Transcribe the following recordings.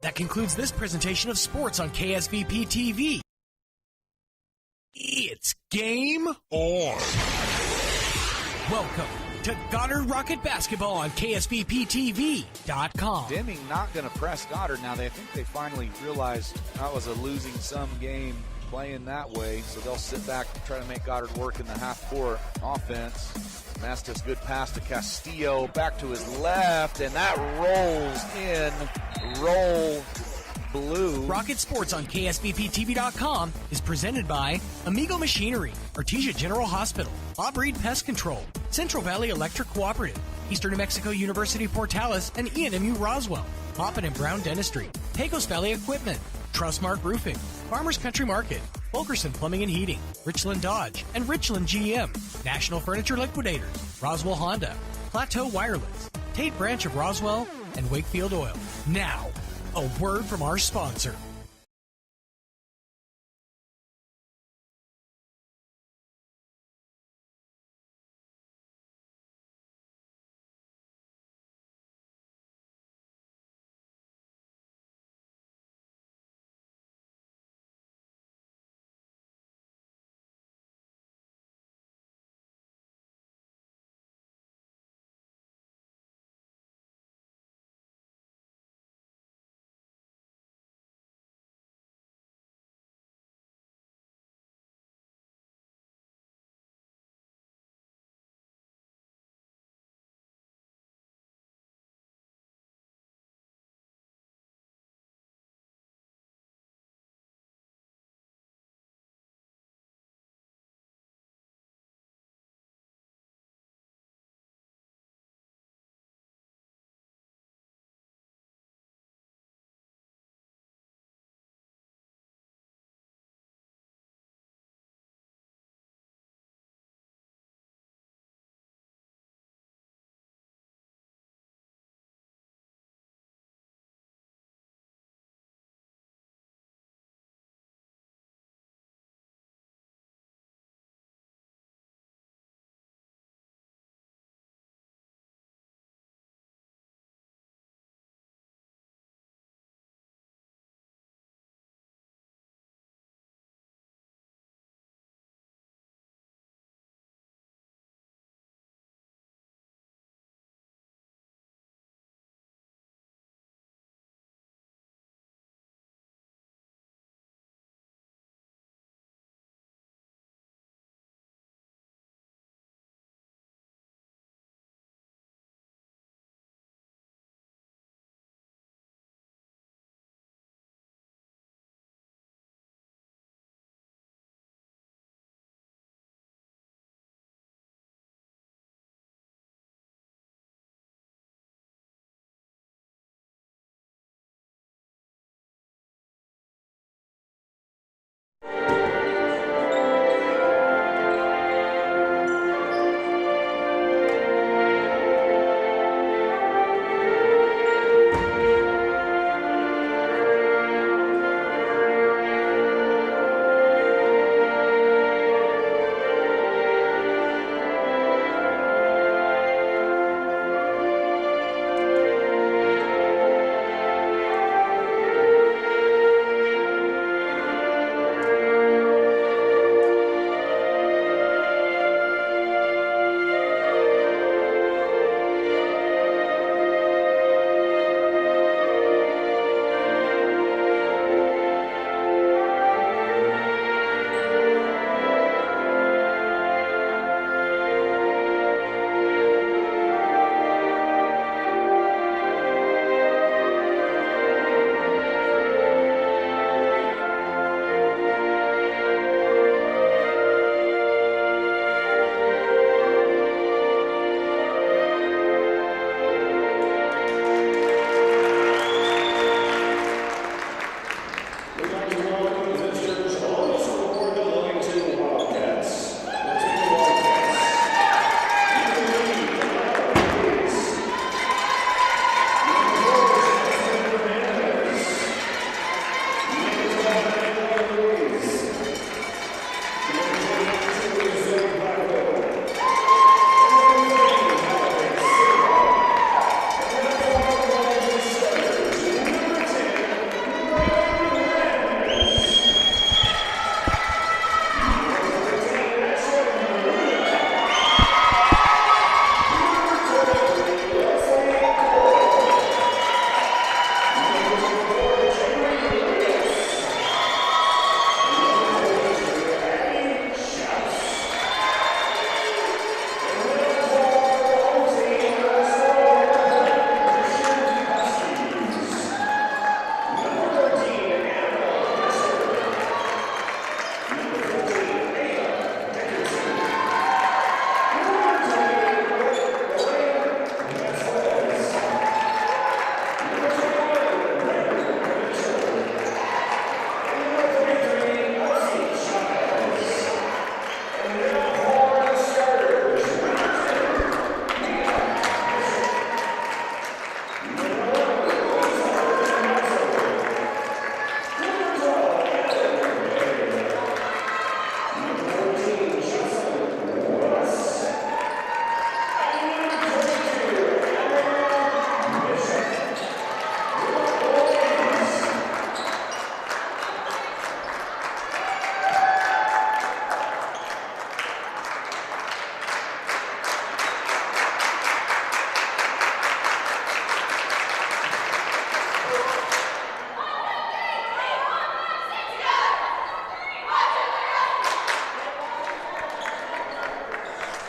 That concludes this presentation of sports on KSVP TV. It's game on. Welcome to Goddard Rocket Basketball on KSVPTV.com. Deming not going to press Goddard. Now, I think they finally realized that was a losing sum game playing that way, so they'll sit back and try to make Goddard work in the half-court offense. Mastis, good pass to Castillo, back to his left, and that rolls in. Roll blue. Rocket Sports on KSVPTV.com is presented by Amigo Machinery, Artesia General Hospital, Bob Reed Pest Control, Central Valley Electric Cooperative, Eastern New Mexico University Portales, and ENMU Roswell, Poppin and Brown Dentistry, Pecos Valley Equipment, Trustmark Roofing, Farmers Country Market, Fulkerson Plumbing and Heating, Richland Dodge, and Richland GM, National Furniture Liquidators, Roswell Honda, Plateau Wireless, Tate Branch of Roswell, and Wakefield Oil. Now, a word from our sponsor.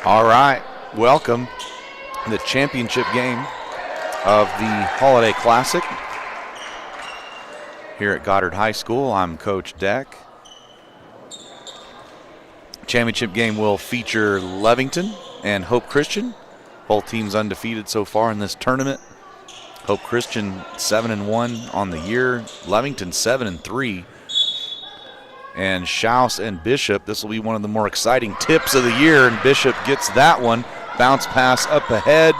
All right, welcome to the championship game of the Holiday Classic here at Goddard High School. I'm Coach Deck. Championship game will feature Lovington and Hope Christian. Both teams undefeated so far in this tournament. Hope Christian 7-1 on the year. Lovington 7-3. And Schaus and Bishop, this will be one of the more exciting tips of the year, and Bishop gets that one. Bounce pass up ahead.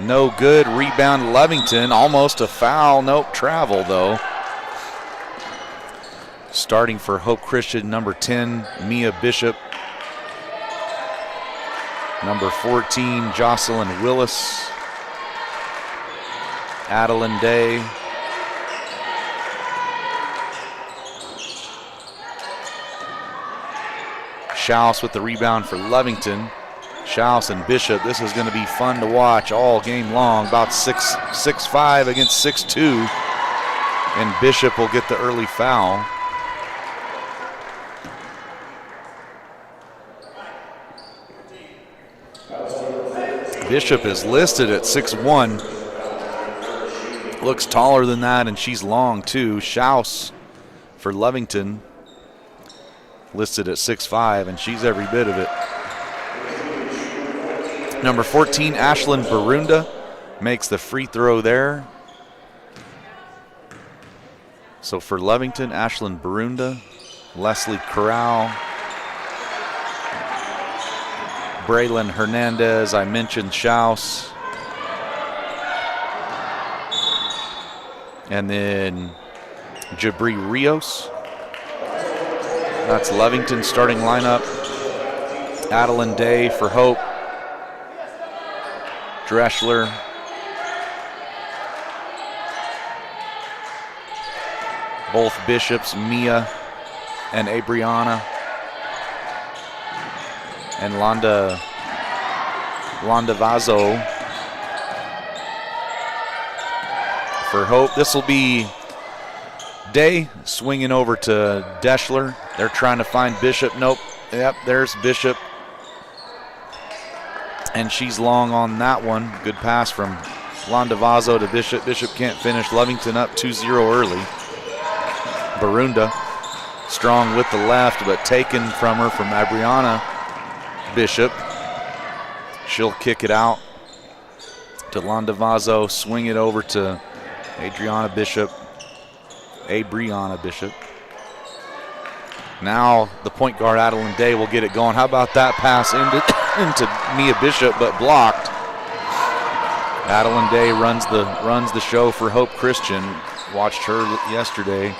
No good. Rebound Lovington. Almost a foul. Nope, travel though. Starting for Hope Christian, number 10, Mia Bishop. Number 14, Jocelyn Willis. Adeline Day. Schaus with the rebound for Lovington. Schaus and Bishop, this is going to be fun to watch all game long. About 6'5" against 6'2", and Bishop will get the early foul. Bishop is listed at 6'1". Looks taller than that, and she's long too. Schaus for Lovington listed at 6'5", and she's every bit of it. Number 14, Ashlyn Barunda, makes the free throw there. So for Lovington, Ashlyn Barunda, Leslie Corral, Braylon Hernandez, I mentioned Schaus. And then Jabri Rios. That's Lovington starting lineup. Adeline Day for Hope. Dreschler. Both Bishops, Mia and Abriana. And Londa Vazo for Hope. This will be Day swinging over to Deschler. They're trying to find Bishop. Nope. Yep, there's Bishop. And she's long on that one. Good pass from Londa Vazo to Bishop. Bishop can't finish. Lovington up 2-0 early. Barunda strong with the left, but taken from her from Abriana Bishop. She'll kick it out to Londa Vazo. Swing it over to Abriana Bishop. Now the point guard Adeline Day will get it going. How about that pass into Mia Bishop, but blocked. Adeline Day runs the show for Hope Christian. Watched her yesterday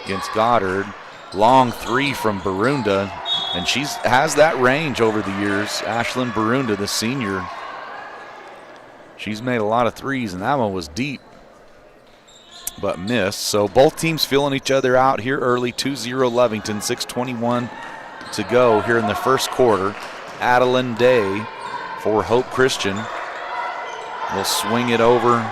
against Goddard. Long three from Barunda, and she has that range over the years. Ashlyn Barunda, the senior, she's made a lot of threes, and that one was deep, but missed. So both teams feeling each other out here early. 2-0 Lovington, 6:21 to go here in the first quarter. Adeline Day for Hope Christian will swing it over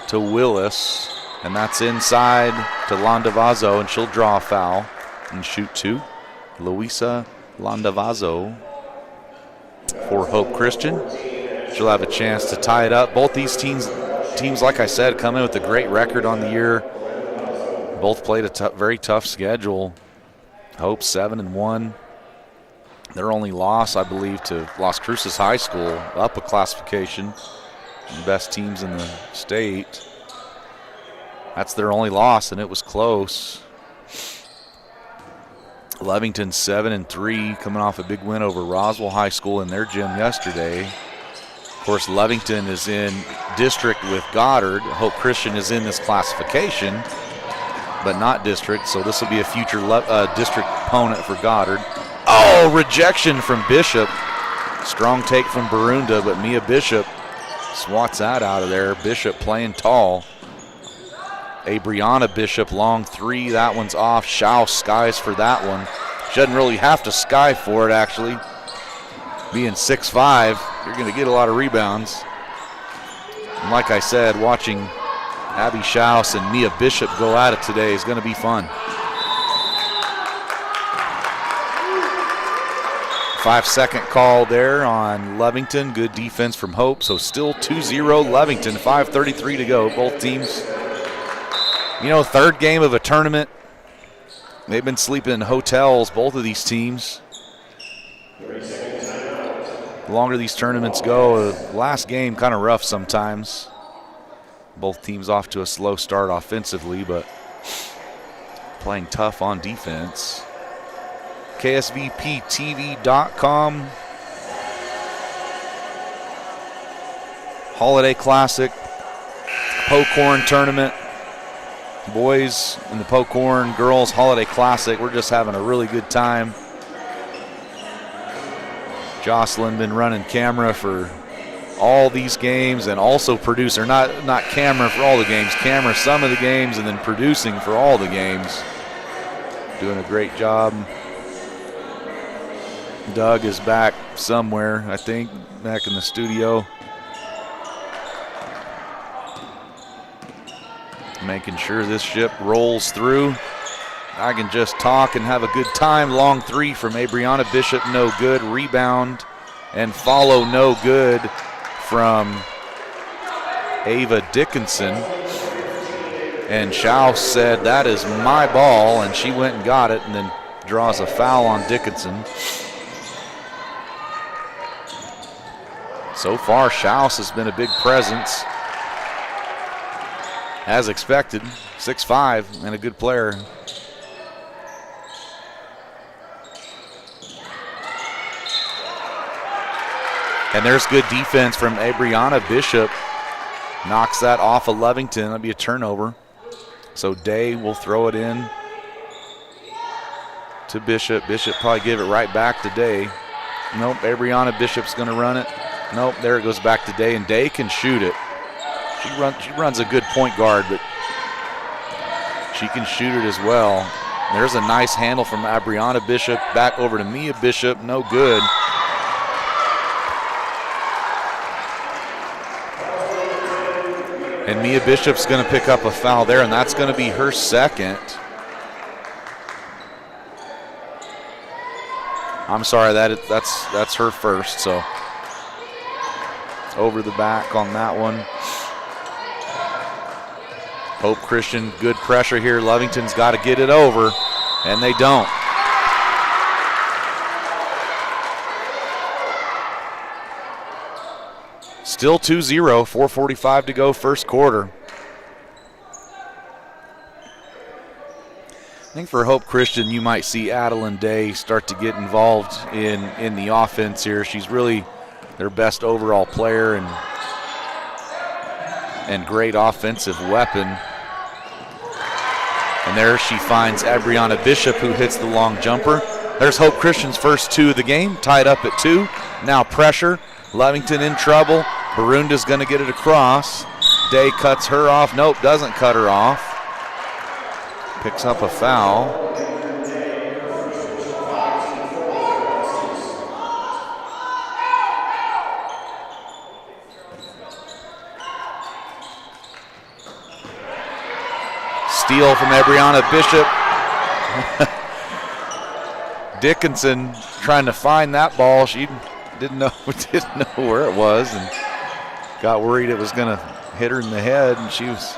to Willis, and that's inside to Londa Vazo, and she'll draw a foul and shoot two. Luisa Londa Vazo for Hope Christian. She'll have a chance to tie it up. Both these teams, like I said, come in with a great record on the year. Both played a very tough schedule. Hope 7-1. Their only loss, I believe, to Las Cruces High School, up a classification. The best teams in the state. That's their only loss, and it was close. Lovington 7-3, coming off a big win over Roswell High School in their gym yesterday. Of course, Lovington is in district with Goddard. Hope Christian is in this classification, but not district, so this will be a future district opponent for Goddard. Oh, rejection from Bishop. Strong take from Barunda, but Mia Bishop swats that out of there. Bishop playing tall. Abriana Bishop, long three. That one's off. Schaus skies for that one. She doesn't really have to sky for it, actually. Being 6'5", you're going to get a lot of rebounds. And like I said, watching Abby Schaus and Mia Bishop go at it today is going to be fun. 5-second call there on Lovington. Good defense from Hope. So still 2-0 Lovington. 5:33 to go. Both teams, third game of a tournament. They've been sleeping in hotels, both of these teams. The longer these tournaments go, last game kind of rough sometimes. Both teams off to a slow start offensively, but playing tough on defense. KSVPTV.com. Holiday Classic. Pocorn Tournament. Boys in the Pocorn, girls Holiday Classic. We're just having a really good time. Jocelyn been running camera for all these games and also producer, not camera for all the games, camera some of the games and then producing for all the games. Doing a great job. Doug is back somewhere, I think, back in the studio. Making sure this ship rolls through. I can just talk and have a good time. Long three from Abriana Bishop, no good. Rebound and follow, no good from Ava Dickinson. And Schaus said, that is my ball, and she went and got it and then draws a foul on Dickinson. So far, Schaus has been a big presence. As expected, 6'5", and a good player. And there's good defense from Abriana Bishop. Knocks that off of Lovington. That'll be a turnover. So Day will throw it in to Bishop. Bishop probably give it right back to Day. Nope, Abriana Bishop's going to run it. Nope, there it goes back to Day, and Day can shoot it. She runs a good point guard, but she can shoot it as well. There's a nice handle from Abriana Bishop. Back over to Mia Bishop, no good. And Mia Bishop's going to pick up a foul there, and that's going to be her second. I'm sorry, that's her first, so over the back on that one. Hope Christian, good pressure here. Lovington's got to get it over, and they don't. Still 2-0, 4:45 to go, first quarter. I think for Hope Christian, you might see Adeline Day start to get involved in the offense here. She's really their best overall player and great offensive weapon. And there she finds Abriana Bishop, who hits the long jumper. There's Hope Christian's first two of the game, tied up at 2. Now pressure. Lovington in trouble. Barunda's going to get it across. Day cuts her off. Nope, doesn't cut her off. Picks up a foul. Steal from Abriana Bishop. Dickinson trying to find that ball. She didn't know where it was and got worried it was going to hit her in the head, and she was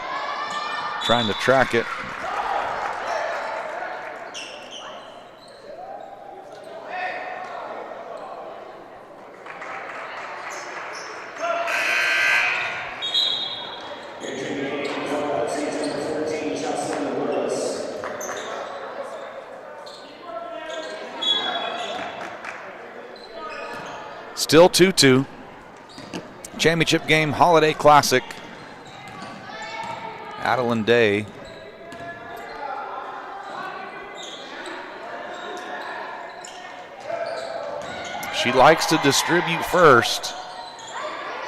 trying to track it. Still 2-2. Championship game, Holiday Classic. Adeline Day. She likes to distribute first.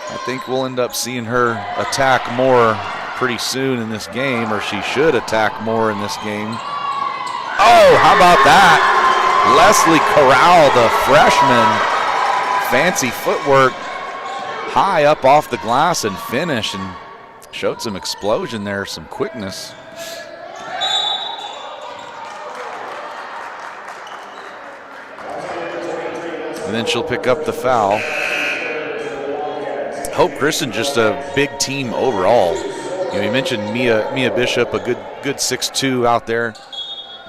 I think we'll end up seeing her attack more pretty soon in this game, or she should attack more in this game. Oh, how about that? Leslie Corral, the freshman. Fancy footwork, high up off the glass and finish, and showed some explosion there, some quickness. And then she'll pick up the foul. Hope Christian just a big team overall. You mentioned Mia Bishop, a good 6'2" out there.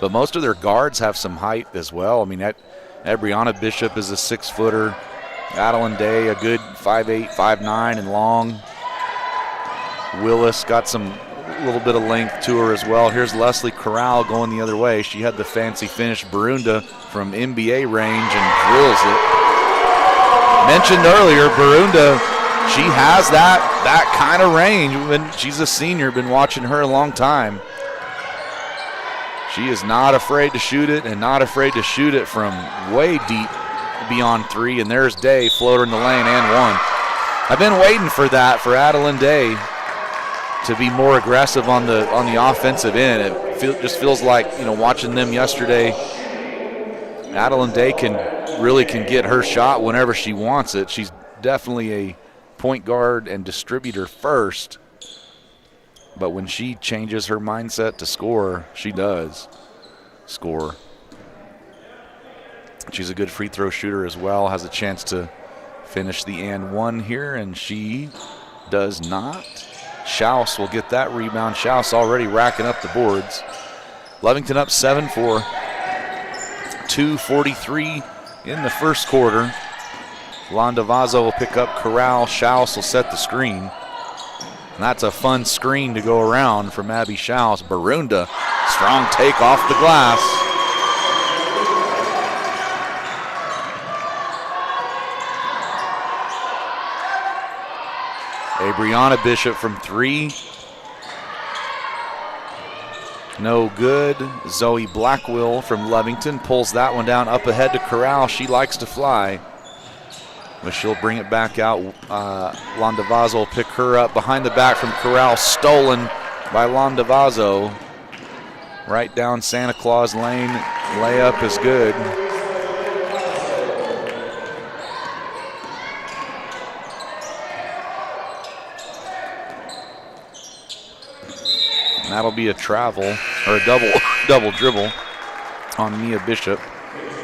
But most of their guards have some height as well. I mean, Brianna Bishop is a 6-footer. Adeline Day, a good 5'8", 5'9", and long. Willis got some little bit of length to her as well. Here's Leslie Corral going the other way. She had the fancy finish. Barunda from NBA range and drills it. Mentioned earlier, Barunda, she has that kind of range. When she's a senior, been watching her a long time. She is not afraid to shoot it and not afraid to shoot it from way deep beyond 3. And there's Day, floater in the lane and one. I've been waiting for that for Adeline Day to be more aggressive on the offensive end. It just feels like, watching them yesterday, Adeline Day can get her shot whenever she wants it. She's definitely a point guard and distributor first. But when she changes her mindset to score, she does score. She's a good free throw shooter as well, has a chance to finish the and one here, and she does not. Schaus will get that rebound. Schaus already racking up the boards. Lovington up 7-4. 2:43 in the first quarter. Landavazo will pick up Corral. Schaus will set the screen. And that's a fun screen to go around from Abby Schaus. Barunda, strong take off the glass. Brianna Bishop from 3. No good. Zoe Blackwell from Lovington pulls that one down up ahead to Corral. She likes to fly, but she'll bring it back out. Landavazo will pick her up behind the back from Corral. Stolen by Landavazo. Right down Santa Claus Lane. Layup is good. And that'll be a travel, or a double dribble on Mia Bishop.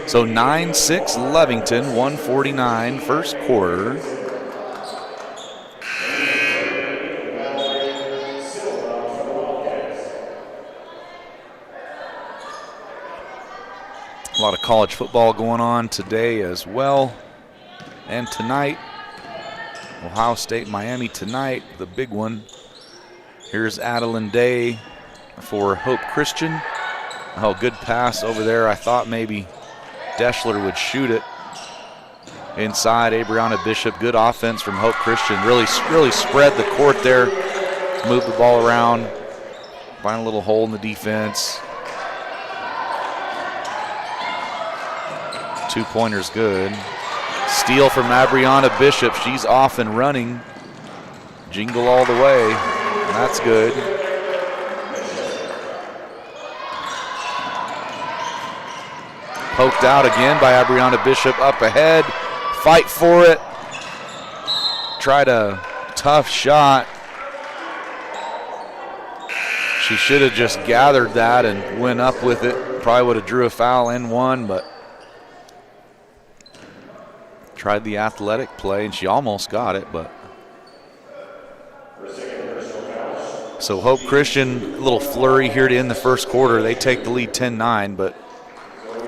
So 9-6 Lovington, 1:49 first quarter. A lot of college football going on today as well. And tonight, Ohio State, Miami tonight, the big one. Here's Adeline Day for Hope Christian. Oh, good pass over there. I thought maybe Deschler would shoot it inside. Brianna Bishop, good offense from Hope Christian. Really spread the court there. Move the ball around. Find a little hole in the defense. 2-pointer's good. Steal from Brianna Bishop. She's off and running. Jingle all the way. That's good. Poked out again by Brianna Bishop up ahead. Fight for it. Tried a tough shot. She should have just gathered that and went up with it. Probably would have drew a foul and won, but tried the athletic play and she almost got it, but. So Hope Christian, a little flurry here to end the first quarter. They take the lead 10-9, but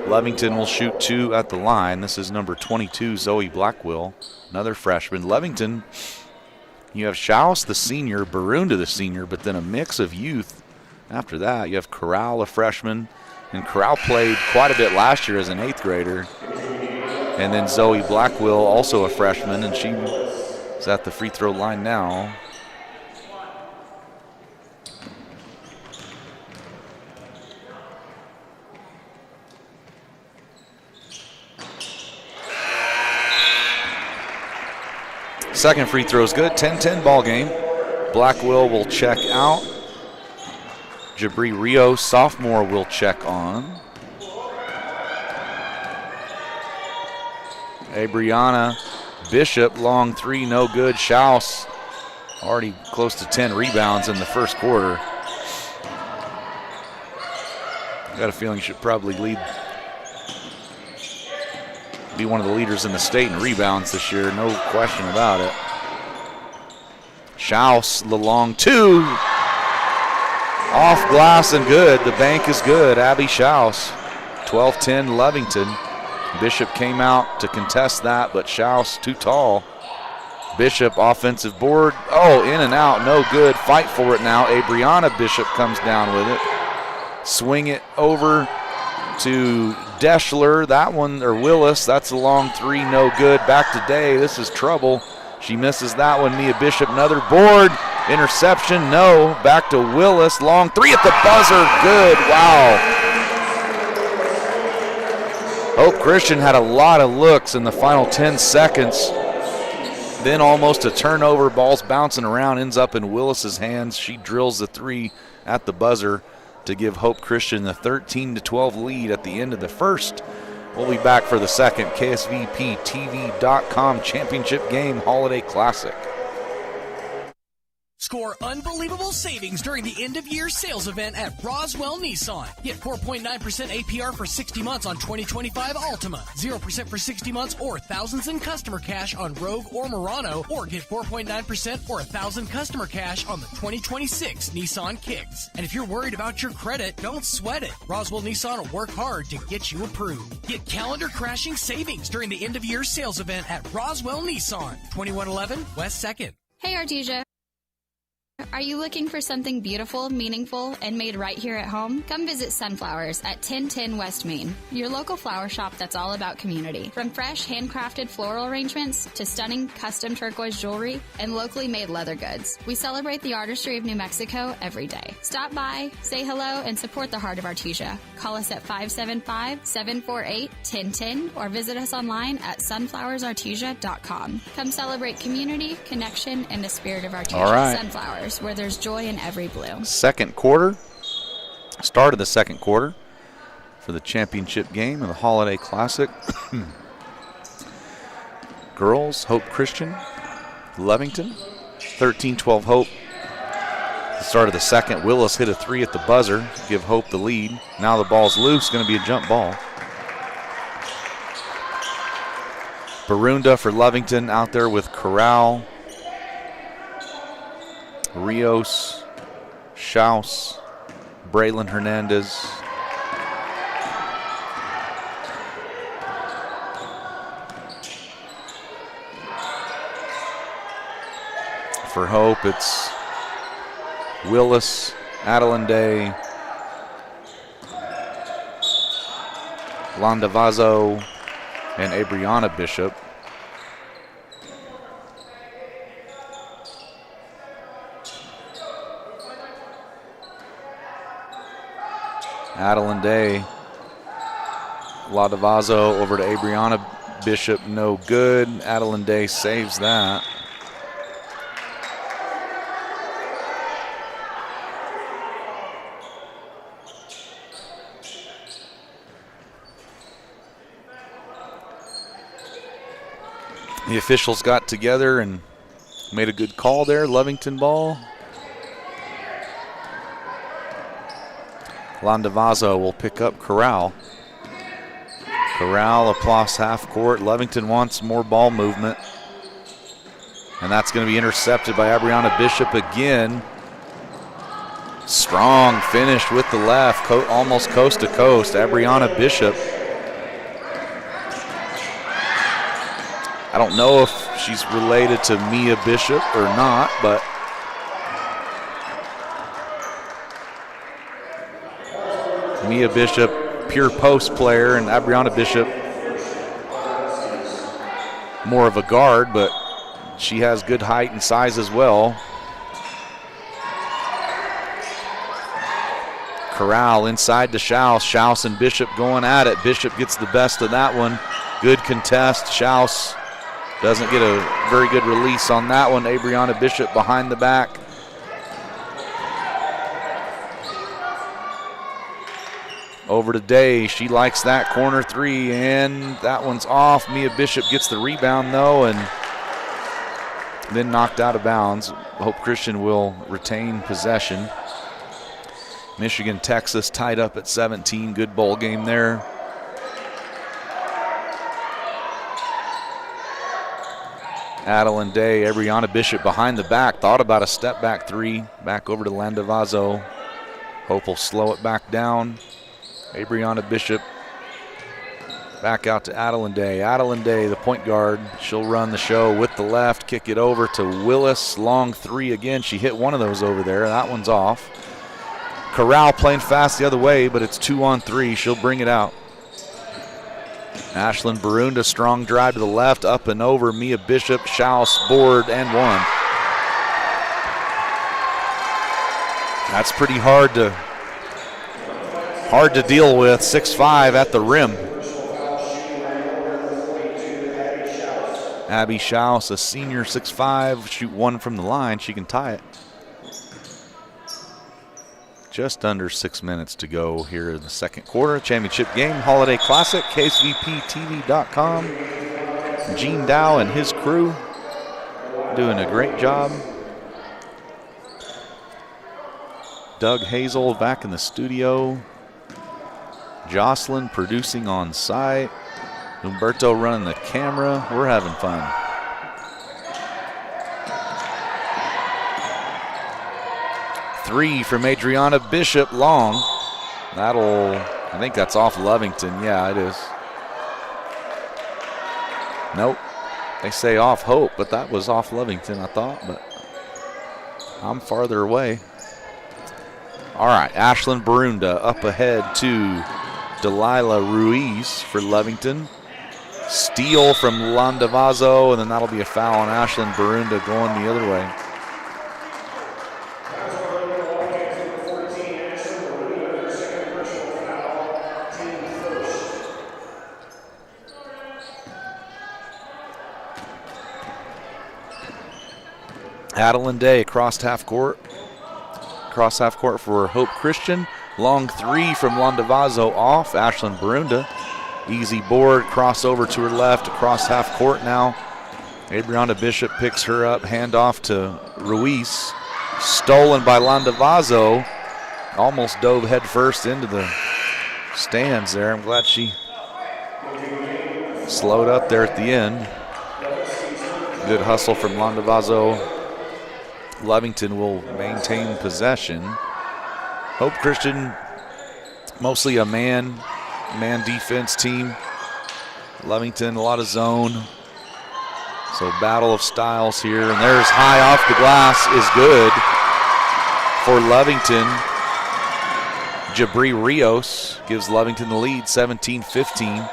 Lovington will shoot 2 at the line. This is number 22, Zoe Blackwell, another freshman. Lovington, you have Schaus, the senior, Barunda, the senior, but then a mix of youth. After that, you have Corral, a freshman, and Corral played quite a bit last year as an 8th grader. And then Zoe Blackwell, also a freshman, and she is at the free throw line now. Second free throw is good. 10-10 ball game. Blackwell will check out. Jabri Rio, sophomore, will check on. Brianna Bishop, long 3, no good. Schaus already close to 10 rebounds in the first quarter. Got a feeling should probably lead be one of the leaders in the state in rebounds this year, no question about it. Schaus, the long two. Off glass and good. The bank is good. Abby Schaus, 12-10 Lovington. Bishop came out to contest that, but Schaus too tall. Bishop offensive board. Oh, in and out, no good. Fight for it now. Abriana Bishop comes down with it. Swing it over to Deschler. That one, or Willis, that's a long three, no good. Back to Day. This is trouble. She misses that one. Mia Bishop, another board. Interception, no. Back to Willis. Long three at the buzzer. Good. Wow. Hope Christian had a lot of looks in the final 10 seconds. Then almost a turnover. Ball's bouncing around, ends up in Willis's hands. She drills the three at the buzzer to give Hope Christian the 13-12 lead at the end of the first. We'll be back for the second KSVPTV.com championship game holiday classic. Score unbelievable savings during the end-of-year sales event at Roswell Nissan. Get 4.9% APR for 60 months on 2025 Altima, 0% for 60 months or thousands in customer cash on Rogue or Murano, or get 4.9% or 1,000 customer cash on the 2026 Nissan Kicks. And if you're worried about your credit, don't sweat it. Roswell Nissan will work hard to get you approved. Get calendar-crashing savings during the end-of-year sales event at Roswell Nissan, 2111 West 2nd. Hey, Artesia. Are you looking for something beautiful, meaningful, and made right here at home? Come visit Sunflowers at 1010 West Main, your local flower shop that's all about community. From fresh, handcrafted floral arrangements to stunning custom turquoise jewelry and locally made leather goods, we celebrate the artistry of New Mexico every day. Stop by, say hello, and support the heart of Artesia. Call us at 575-748-1010 or visit us online at sunflowersartesia.com. Come celebrate community, connection, and the spirit of Artesia. All right. Sunflowers, where there's joy in every bloom. Second quarter, start of the second quarter for the championship game of the Holiday Classic. Girls, Hope Christian, Lovington, 13-12 Hope. The start of the second, Willis hit a three at the buzzer, give Hope the lead. Now the ball's loose, going to be a jump ball. Barunda for Lovington out there with Corral, Rios, Schaus, Braylon Hernandez. For Hope, it's Willis, Adeline Day, Landavazo, and Abriana Bishop. Adeline Day, Landavazo over to Abriana Bishop, no good. Adeline Day saves that. The officials got together and made a good call there. Lovington ball. Landavazo will pick up Corral. Corral across half court. Lovington wants more ball movement. And that's going to be intercepted by Abriana Bishop again. Strong finish with the left, almost coast to coast. Abriana Bishop. I don't know if she's related to Mia Bishop or not, but Mia Bishop, pure post player, and Abriana Bishop, more of a guard, but she has good height and size as well. Corral inside to Schaus. Schaus and Bishop going at it. Bishop gets the best of that one. Good contest. Schaus doesn't get a very good release on that one. Abriana Bishop behind the back. Over to Day. She likes that corner three, and that one's off. Mia Bishop gets the rebound, though, and then knocked out of bounds. Hope Christian will retain possession. Michigan, Texas tied up at 17. Good bowl game there. Adeline Day, Abriana Bishop behind the back. Thought about a step back three. Back over to Landavazo. Hope will slow it back down. Abriana Bishop back out to Adeline Day. Adeline Day, the point guard. She'll run the show with the left. Kick it over to Willis. Long three again. She hit one of those over there. That one's off. Corral playing fast the other way, but it's 2-on-3. She'll bring it out. Ashlyn Barunda, strong drive to the left, up and over. Mia Bishop, Schaus, board, and one. That's pretty hard to deal with. 6'5" at the rim. Abby Schaus, a senior, 6'5", shoot one from the line. She can tie it. Just under 6 minutes to go here in the second quarter. Championship game, Holiday Classic, KSVPTV.com. Gene Dow and his crew doing a great job. Doug Hazel back in the studio. Jocelyn producing on site. Humberto running the camera. We're having fun. Three from Adriana Bishop, long. I think that's off Lovington. Yeah, it is. Nope. They say off Hope, but that was off Lovington, I thought, but I'm farther away. All right, Ashlyn Barunda up ahead to Delilah Ruiz for Lovington. Steal from Landavazo, and then that'll be a foul on Ashlyn Barunda going the other way. Adeline Day across half court. Cross half court for Hope Christian. Long three from Landavazo off. Ashlyn Barunda. Easy board. Crossover to her left. Across half court now. Abriana Bishop picks her up. Handoff to Ruiz. Stolen by Landavazo. Almost dove head first into the stands there. I'm glad she slowed up there at the end. Good hustle from Landavazo. Lovington will maintain possession. Hope Christian, mostly a man defense team. Lovington, a lot of zone. So battle of styles here. And there's high off the glass is good for Lovington. Jabri Rios gives Lovington the lead, 17-15.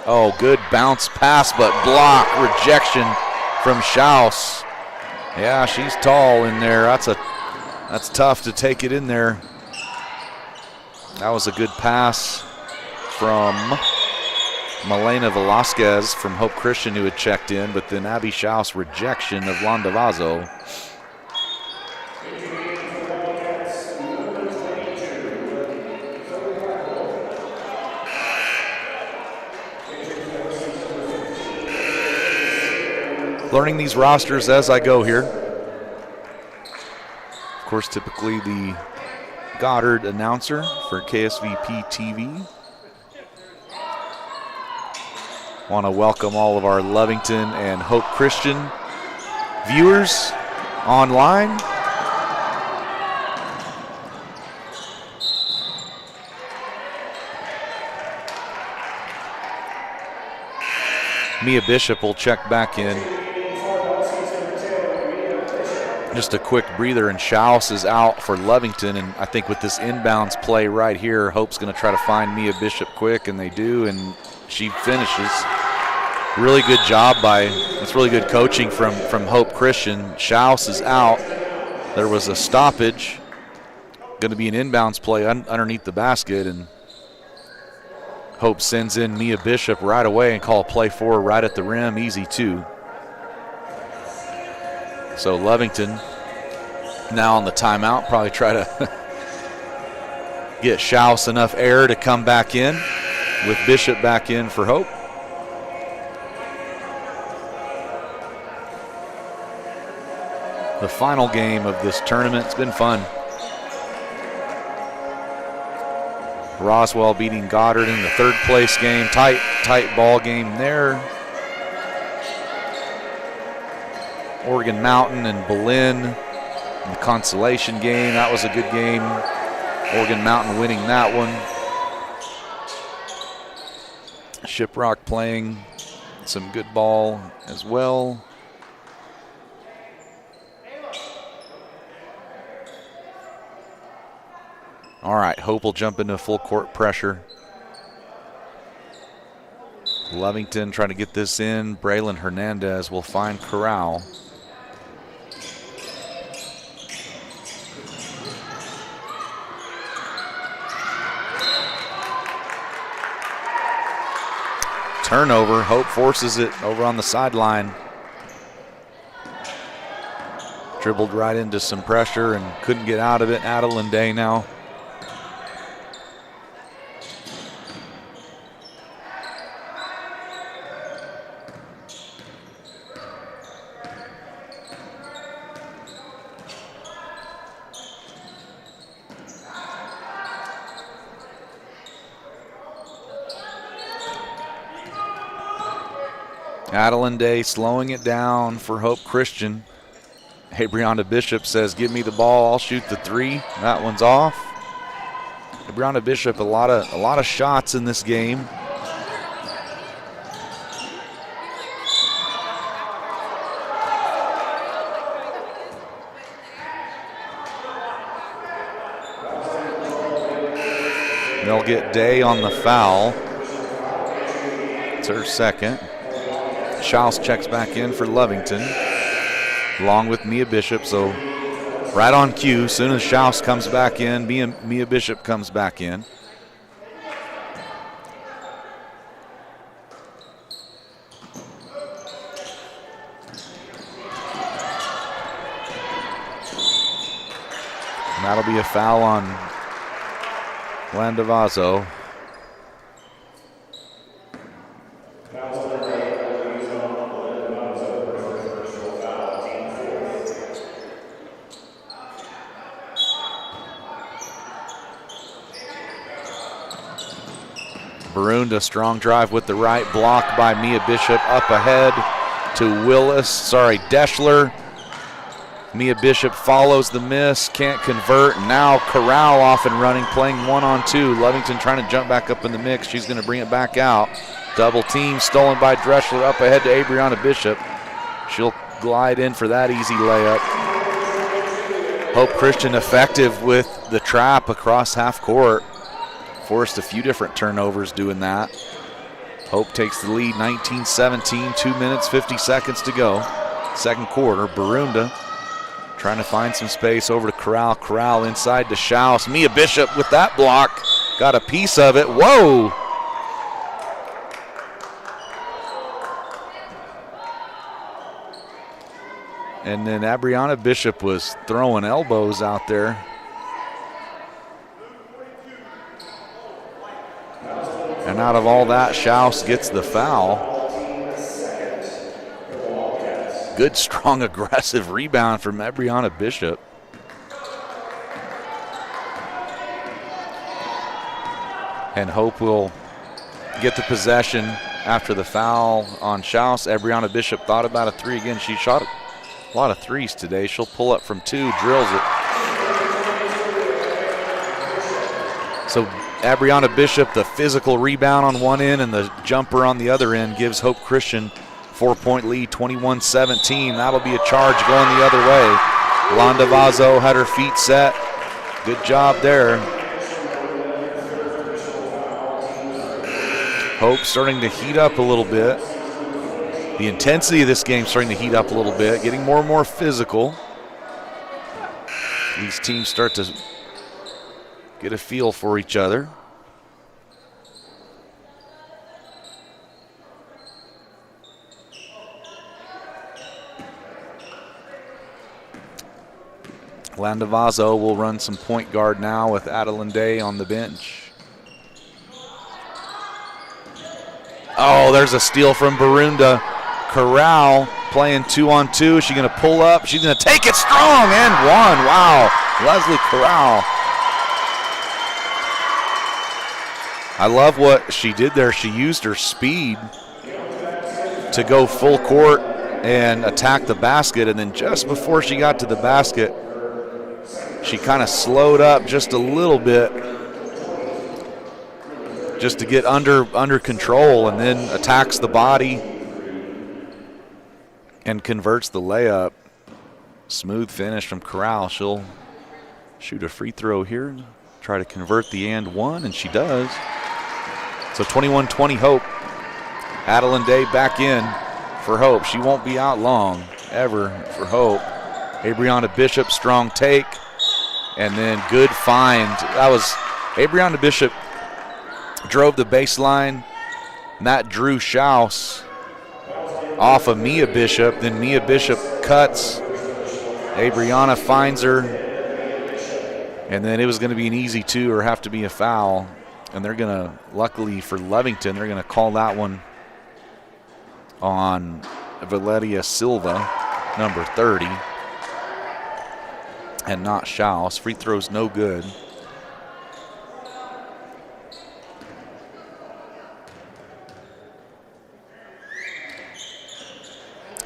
Oh, good bounce pass, but block, rejection from Schaus. Yeah, she's tall in there. That's tough to take it in there. That was a good pass from Malena Velasquez from Hope Christian, who had checked in, but then Abby Schaus rejection of Landavazo. Learning these rosters as I go here. Of course, typically the Goddard announcer for KSVP TV. Want to welcome all of our Lovington and Hope Christian viewers online. Mia Bishop will check back in. Just a quick breather, and Schaus is out for Lovington, and I think with this inbounds play right here, Hope's going to try to find Mia Bishop quick, and they do, and she finishes. Really good job that's really good coaching from Hope Christian. Schaus is out. There was a stoppage. Going to be an inbounds play underneath the basket, and Hope sends in Mia Bishop right away and call play 4 right at the rim, easy 2. So Lovington now on the timeout, probably try to get Schaus enough air to come back in with Bishop back in for Hope. The final game of this tournament. It's been fun. Roswell beating Goddard in the third place game. Tight ball game there. Oregon Mountain and Berlin in the consolation game. That was a good game. Oregon Mountain winning that one. Shiprock playing some good ball as well. All right, Hope will jump into full court pressure. Lovington trying to get this in. Braylon Hernandez will find Corral. Turnover. Hope forces it over on the sideline. Dribbled right into some pressure and couldn't get out of it. Adeline Day now. Adeline Day slowing it down for Hope Christian. Brianna Bishop says, give me the ball, I'll shoot the three. That one's off. Brianna Bishop, a lot of shots in this game. They'll get Day on the foul. It's her second. Schaus checks back in for Lovington, along with Mia Bishop. So right on cue, as soon as Schaus comes back in, Mia Bishop comes back in. And that'll be a foul on Landavazo. Barunda, strong drive with the right, blocked by Mia Bishop, up ahead to Deschler. Mia Bishop follows the miss, can't convert. Now Corral off and running, playing 1-on-2. Lovington trying to jump back up in the mix. She's going to bring it back out. Double team, stolen by Dreschler, up ahead to Brianna Bishop. She'll glide in for that easy layup. Hope Christian effective with the trap across half court. Forced a few different turnovers doing that. Hope takes the lead 19-17, 2 minutes, 50 seconds to go. Second quarter, Barunda trying to find some space over to Corral. Corral inside to Schaus. Mia Bishop with that block. Got a piece of it. Whoa! And then Brianna Bishop was throwing elbows out there. And out of all that, Schaus gets the foul. Good, strong, aggressive rebound from Brianna Bishop. And Hope will get the possession after the foul on Schaus. Brianna Bishop thought about a three again. She shot a lot of threes today. She'll pull up from two, drills it. So Brianna Bishop, the physical rebound on one end and the jumper on the other end, gives Hope Christian 4-point lead, 21-17. That'll be a charge going the other way. Landavazo had her feet set. Good job there. Hope starting to heat up a little bit. The intensity of this game starting to heat up a little bit, getting more and more physical. These teams start to get a feel for each other. Landavazo will run some point guard now with Adeline Day on the bench. Oh, there's a steal from Barunda. Corral playing 2-on-2. Is she going to pull up? She's going to take it strong and one. Wow, Leslie Corral. I love what she did there. She used her speed to go full court and attacked the basket, and then just before she got to the basket, she kind of slowed up just a little bit just to get under control, and then attacks the body and converts the layup. Smooth finish from Corral. She'll shoot a free throw here, try to convert the and one, and she does. So 21-20 Hope. Adeline Day back in for Hope. She won't be out long, ever, for Hope. Abriana Bishop, strong take, and then good find. That was Abriana Bishop drove the baseline, and that drew Schaus off of Mia Bishop. Then Mia Bishop cuts. Abriana finds her, and then it was going to be an easy two or have to be a foul. And they're going to, luckily for Lovington, they're going to call that one on Valeria Silva, number 30, and not Schaus. Free throw's no good.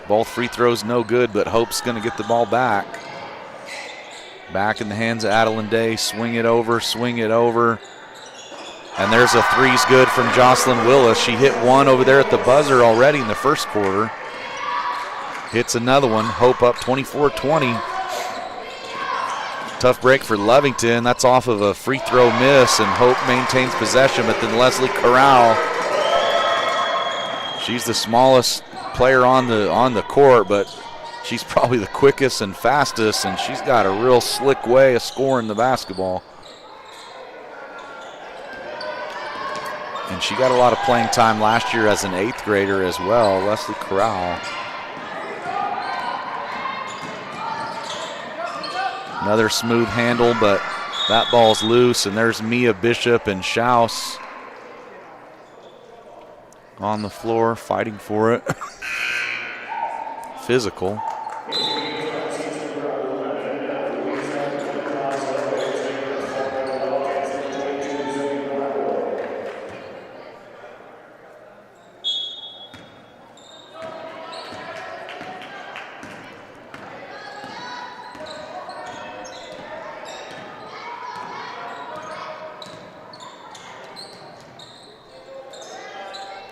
Both free throws no good, but Hope's going to get the ball back. Back in the hands of Adeline Day. Swing it over, swing it over. And there's a three's good from Jocelyn Willis. She hit one over there at the buzzer already in the first quarter. Hits another one. Hope up 24-20. Tough break for Lovington. That's off of a free throw miss, and Hope maintains possession, but then Leslie Corral, she's the smallest player on the court, but she's probably the quickest and fastest, and she's got a real slick way of scoring the basketball. And she got a lot of playing time last year as an 8th grader as well, Leslie Corral. Another smooth handle, but that ball's loose, and there's Mia Bishop and Schaus on the floor fighting for it. Physical.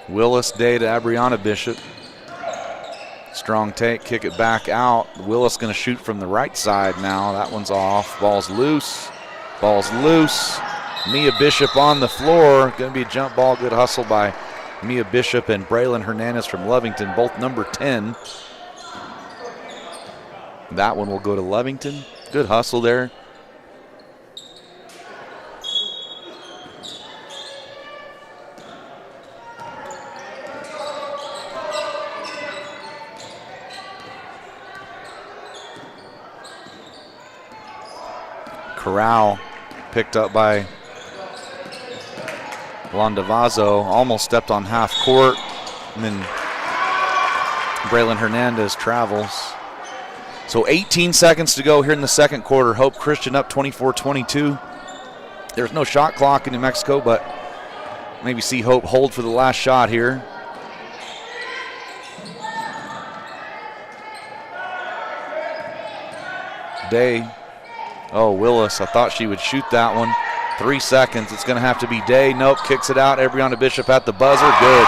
Willis Day to Abriana Bishop. Strong take, kick it back out. Willis going to shoot from the right side now. That one's off. Ball's loose. Ball's loose. Mia Bishop on the floor. Going to be a jump ball. Good hustle by Mia Bishop and Braylon Hernandez from Lovington, both number 10. That one will go to Lovington. Good hustle there. Corral picked up by Landavazo, almost stepped on half court, and then Braylon Hernandez travels. So 18 seconds to go here in the second quarter. Hope Christian up 24-22. There's no shot clock in New Mexico, but maybe see Hope hold for the last shot here. Day. Oh, Willis, I thought she would shoot that one. 3 seconds, it's going to have to be Day. Nope, kicks it out. Abriana Bishop at the buzzer, good.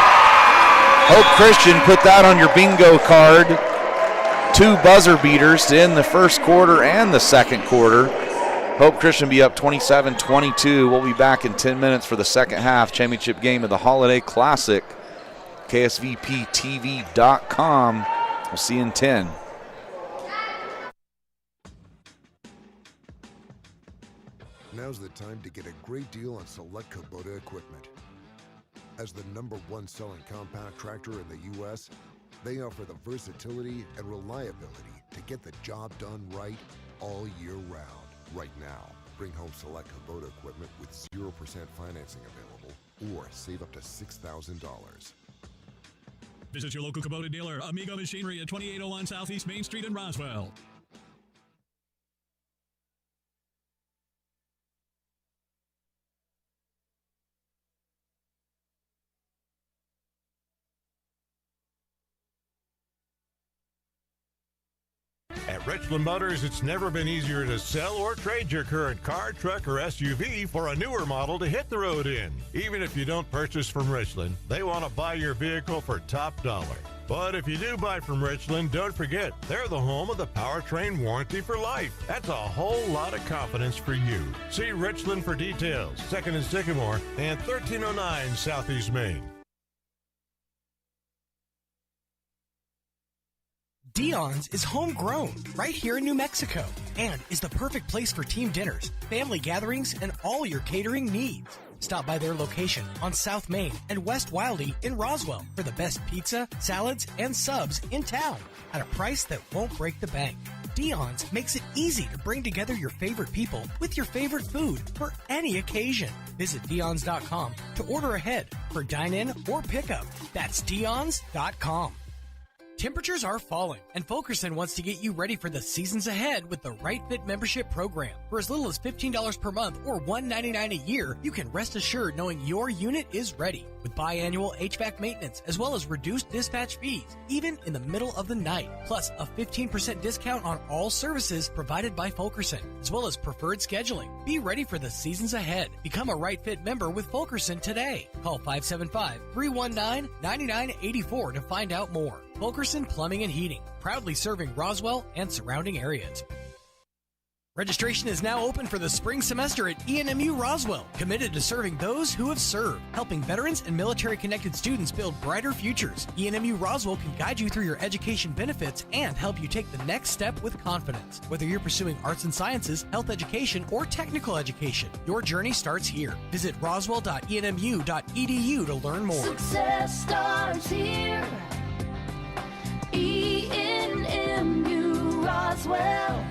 Hope Christian, put that on your bingo card. 2 buzzer beaters to end the first quarter and the second quarter. Hope Christian be up 27-22. We'll be back in 10 minutes for the second half championship game of the Holiday Classic. KSVPTV.com. We'll see you in 10. Now's the time to get a great deal on select Kubota equipment. As the #1 selling compact tractor in the U.S., they offer the versatility and reliability to get the job done right all year round. Right now, bring home select Kubota equipment with 0% financing available or save up to $6,000. Visit your local Kubota dealer, Amigo Machinery at 2801 Southeast Main Street in Roswell. At Richland Motors, it's never been easier to sell or trade your current car, truck, or SUV for a newer model to hit the road in. Even if you don't purchase from Richland, they want to buy your vehicle for top dollar. But if you do buy from Richland, don't forget, they're the home of the powertrain warranty for life. That's a whole lot of confidence for you. See Richland for details. 2nd and Sycamore and 1309 Southeast Main. Dion's is homegrown right here in New Mexico and is the perfect place for team dinners, family gatherings, and all your catering needs. Stop by their location on South Main and West Wildy in Roswell for the best pizza, salads, and subs in town at a price that won't break the bank. Dion's makes it easy to bring together your favorite people with your favorite food for any occasion. Visit Dion's.com to order ahead for dine-in or pickup. That's Dion's.com. Temperatures are falling, and Fulkerson wants to get you ready for the seasons ahead with the Right Fit membership program. For as little as $15 per month or $199 a year, you can rest assured knowing your unit is ready. With biannual HVAC maintenance, as well as reduced dispatch fees, even in the middle of the night. Plus, a 15% discount on all services provided by Fulkerson, as well as preferred scheduling. Be ready for the seasons ahead. Become a Right Fit member with Fulkerson today. Call 575-319-9984 to find out more. Fulkerson Plumbing and Heating, proudly serving Roswell and surrounding areas. Registration is now open for the spring semester at ENMU Roswell, committed to serving those who have served, helping veterans and military-connected students build brighter futures. ENMU Roswell can guide you through your education benefits and help you take the next step with confidence. Whether you're pursuing arts and sciences, health education, or technical education, your journey starts here. Visit roswell.enmu.edu to learn more. Success starts here. ENMU Roswell.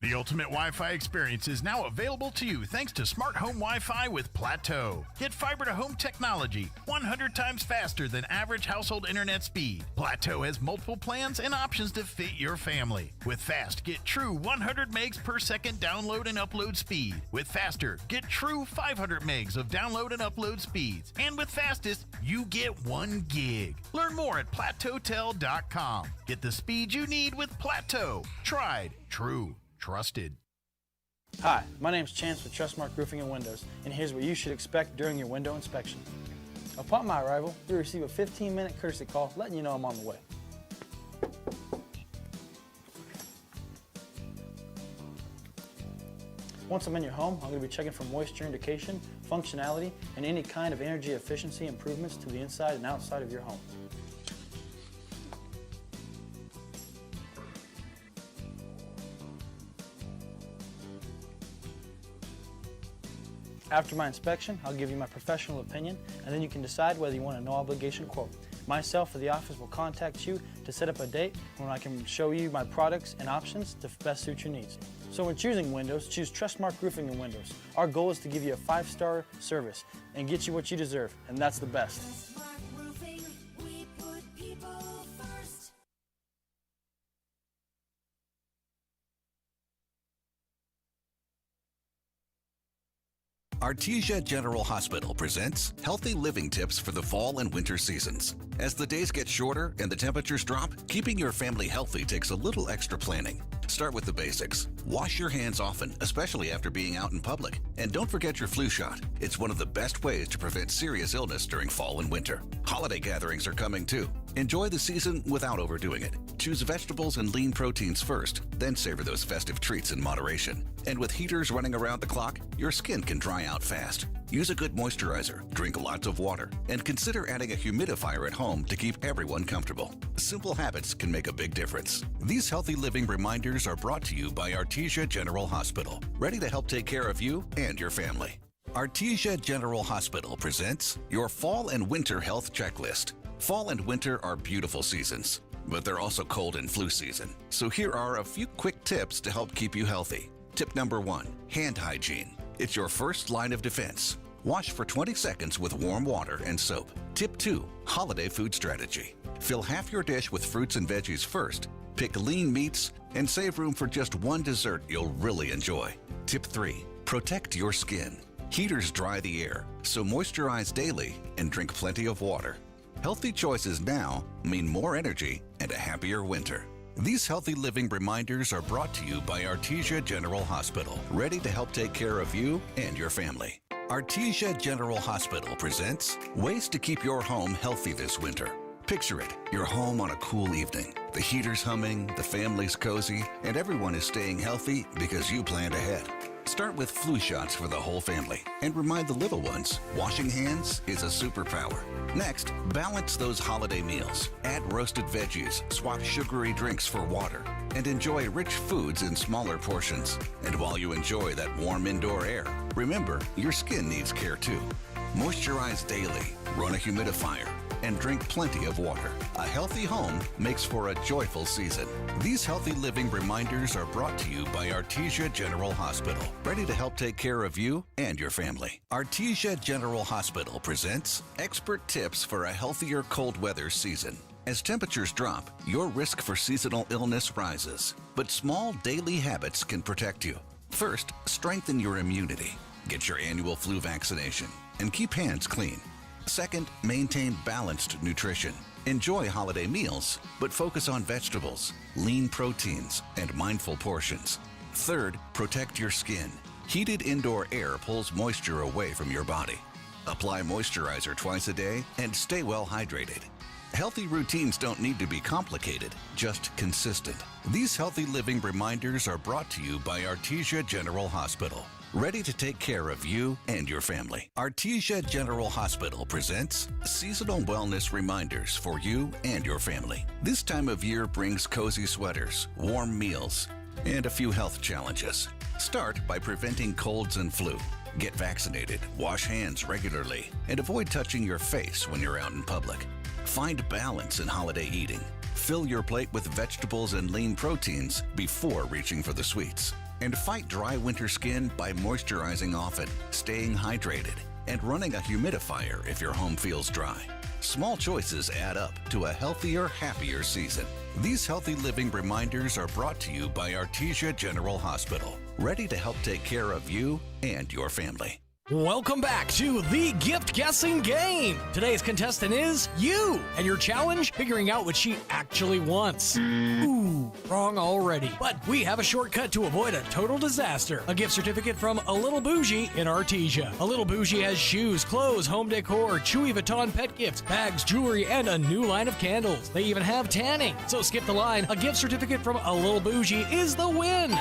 The ultimate Wi-Fi experience is now available to you thanks to Smart Home Wi-Fi with Plateau. Get fiber-to-home technology 100 times faster than average household internet speed. Plateau has multiple plans and options to fit your family. With Fast, get true 100 megs per second download and upload speed. With Faster, get true 500 megs of download and upload speeds. And with Fastest, you get 1 gig. Learn more at plateautel.com. Get the speed you need with Plateau. Tried, true, trusted. Hi, my name is Chance with Trustmark Roofing and Windows, and here's what you should expect during your window inspection. Upon my arrival, you'll receive a 15-minute courtesy call letting you know I'm on the way. Once I'm in your home, I'm going to be checking for moisture indication, functionality, and any kind of energy efficiency improvements to the inside and outside of your home. After my inspection, I'll give you my professional opinion, and then you can decide whether you want a no-obligation quote. Myself or the office will contact you to set up a date when I can show you my products and options to best suit your needs. So when choosing windows, choose Trustmark Roofing and Windows. Our goal is to give you a 5-star service and get you what you deserve, and that's the best. Artesia General Hospital presents healthy living tips for the fall and winter seasons. As the days get shorter and the temperatures drop, keeping your family healthy takes a little extra planning. Start with the basics. Wash your hands often, especially after being out in public. And don't forget your flu shot. It's one of the best ways to prevent serious illness during fall and winter. Holiday gatherings are coming too. Enjoy the season without overdoing it. Choose vegetables and lean proteins first, then savor those festive treats in moderation. And with heaters running around the clock, your skin can dry out fast. Use a good moisturizer, drink lots of water, and consider adding a humidifier at home to keep everyone comfortable. Simple habits can make a big difference. These healthy living reminders are brought to you by Artesia General Hospital, ready to help take care of you and your family. Artesia General Hospital presents your fall and winter health checklist. Fall and winter are beautiful seasons, but they're also cold and flu season. So here are a few quick tips to help keep you healthy. Tip number 1, hand hygiene. It's your first line of defense. Wash for 20 seconds with warm water and soap. Tip 2, holiday food strategy. Fill half your dish with fruits and veggies first. Pick lean meats and save room for just one dessert you'll really enjoy. Tip 3, protect your skin. Heaters dry the air, so moisturize daily and drink plenty of water. Healthy choices now mean more energy and a happier winter. These healthy living reminders are brought to you by Artesia General Hospital, ready to help take care of you and your family. Artesia General Hospital presents ways to keep your home healthy this winter. Picture it, your home on a cool evening. The heater's humming, the family's cozy, and everyone is staying healthy because you planned ahead. Start with flu shots for the whole family and remind the little ones, washing hands is a superpower. Next, balance those holiday meals. Add roasted veggies, swap sugary drinks for water, and enjoy rich foods in smaller portions. And while you enjoy that warm indoor air, remember, your skin needs care too. Moisturize daily, run a humidifier, and drink plenty of water. A healthy home makes for a joyful season. These healthy living reminders are brought to you by Artesia General Hospital, ready to help take care of you and your family. Artesia General Hospital presents expert tips for a healthier cold weather season. As temperatures drop, your risk for seasonal illness rises, but small daily habits can protect you. First, strengthen your immunity. Get your annual flu vaccination and keep hands clean. Second, maintain balanced nutrition. Enjoy holiday meals, but focus on vegetables, lean proteins, and mindful portions. Third, protect your skin. Heated indoor air pulls moisture away from your body. Apply moisturizer twice a day and stay well hydrated. Healthy routines don't need to be complicated, just consistent. These healthy living reminders are brought to you by Artesia General Hospital, ready to take care of you and your family. Artesia General Hospital presents seasonal wellness reminders for you and your family. This time of year brings cozy sweaters, warm meals, and a few health challenges. Start by preventing colds and flu. Get vaccinated, wash hands regularly, and avoid touching your face when you're out in public. Find balance in holiday eating. Fill your plate with vegetables and lean proteins before reaching for the sweets. And fight dry winter skin by moisturizing often, staying hydrated, and running a humidifier if your home feels dry. Small choices add up to a healthier, happier season. These healthy living reminders are brought to you by Artesia General Hospital, ready to help take care of you and your family. Welcome back to the gift guessing game. Today's contestant is you, and your challenge, figuring out what she actually wants. Ooh, wrong already. But we have a shortcut to avoid a total disaster. A gift certificate from A Little Bougie in Artesia. A Little Bougie has shoes, clothes, home decor, Chewy Vuitton pet gifts, bags, jewelry, and a new line of candles. They even have tanning. So skip the line. A gift certificate from A Little Bougie is the win.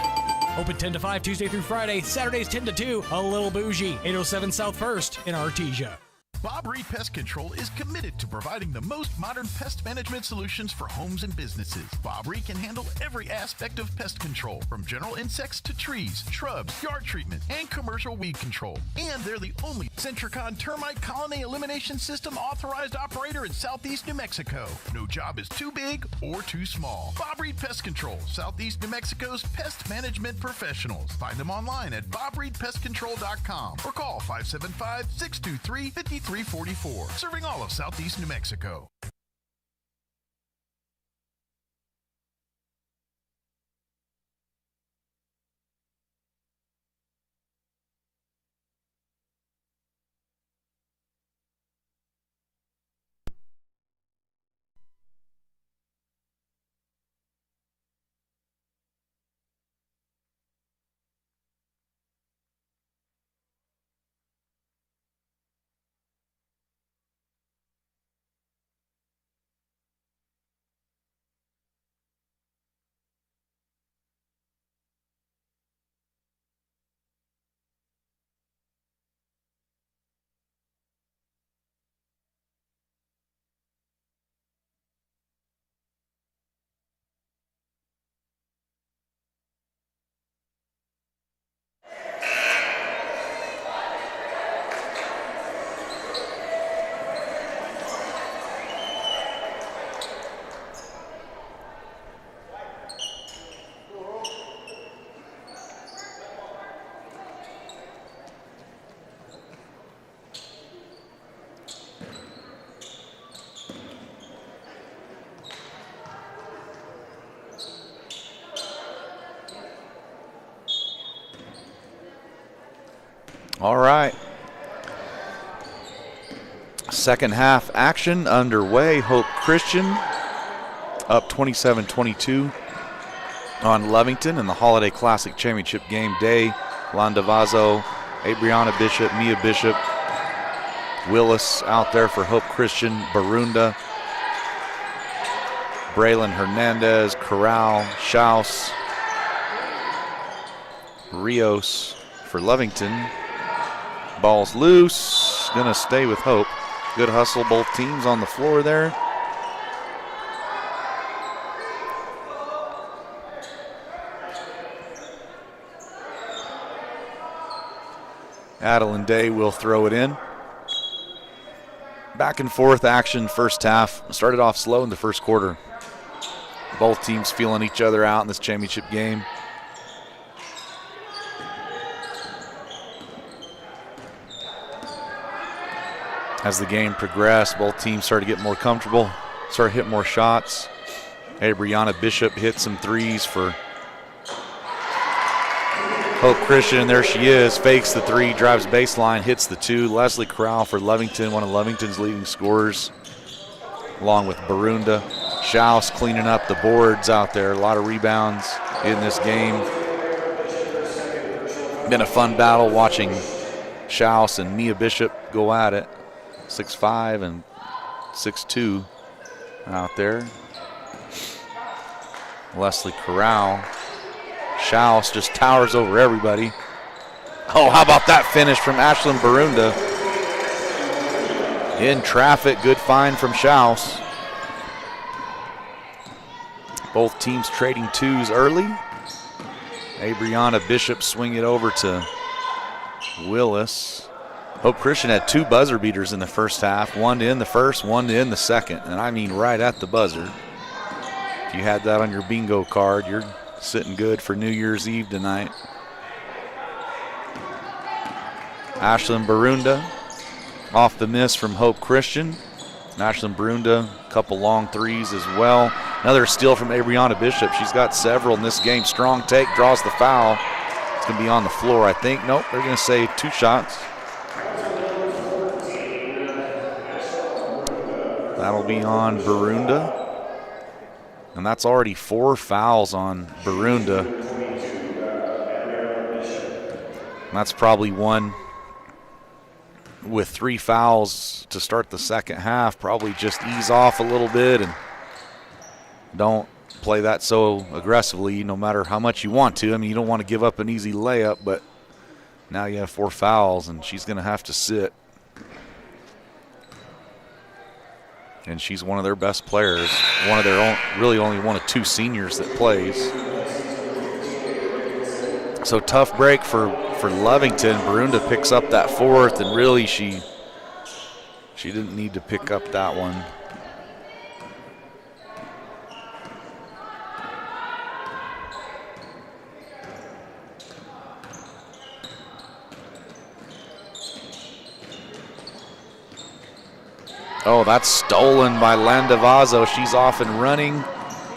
Open 10 to 5 Tuesday through Friday, Saturdays 10 to 2. A Little Bougie, 807 South 1st in Artesia. Bob Reed Pest Control is committed to providing the most modern pest management solutions for homes and businesses. Bob Reed can handle every aspect of pest control, from general insects to trees, shrubs, yard treatment, and commercial weed control. And they're the only Centricon termite colony elimination system authorized operator in Southeast New Mexico. No job is too big or too small. Bob Reed Pest Control, Southeast New Mexico's pest management professionals. Find them online at bobreedpestcontrol.com or call 575-623-5344. Serving all of Southeast New Mexico. All right. Second half action underway. Hope Christian up 27-22 on Lovington in the Holiday Classic Championship game day. Landavazo, Abriana Bishop, Mia Bishop, Willis out there for Hope Christian, Barunda, Braylon Hernandez, Corral, Schaus, Rios for Lovington. Ball's loose, gonna stay with Hope. Good hustle, both teams on the floor there. Adeline Day will throw it in. Back and forth action first half. Started off slow in the first quarter. Both teams feeling each other out in this championship game. As the game progressed, both teams started to get more comfortable, started hitting more shots. Abriana Bishop hit some threes for Hope Christian, and there she is. Fakes the three, drives baseline, hits the two. Leslie Corral for Lovington, one of Lovington's leading scorers, along with Barunda. Schaus cleaning up the boards out there. A lot of rebounds in this game. Been a fun battle watching Schaus and Mia Bishop go at it. 6'5" and 6'2" out there. Leslie Corral. Schaus just towers over everybody. Oh, how about that finish from Ashlyn Barunda? In traffic, good find from Schaus. Both teams trading twos early. Abriana Bishop swing it over to Willis. Hope Christian had two buzzer beaters in the first half. One to end the first, one to end the second. And I mean right at the buzzer. If you had that on your bingo card, you're sitting good for New Year's Eve tonight. Ashlyn Barunda off the miss from Hope Christian. Ashlyn Barunda, a couple long threes as well. Another steal from Abriana Bishop. She's got several in this game. Strong take, draws the foul. It's going to be on the floor, I think. Nope, they're going to say 2 shots. That'll be on Barunda. And that's already 4 fouls on Barunda. And that's probably one with 3 fouls to start the second half. Probably just ease off a little bit and don't play that so aggressively no matter how much you want to. I mean, you don't want to give up an easy layup, but now you have 4 fouls and she's going to have to sit. And she's one of their best players. One of their own, really only one of 2 seniors that plays. So tough break for Lovington. Barunda picks up that 4th, and really she didn't need to pick up that one. Oh, that's stolen by Landavazo. She's off and running,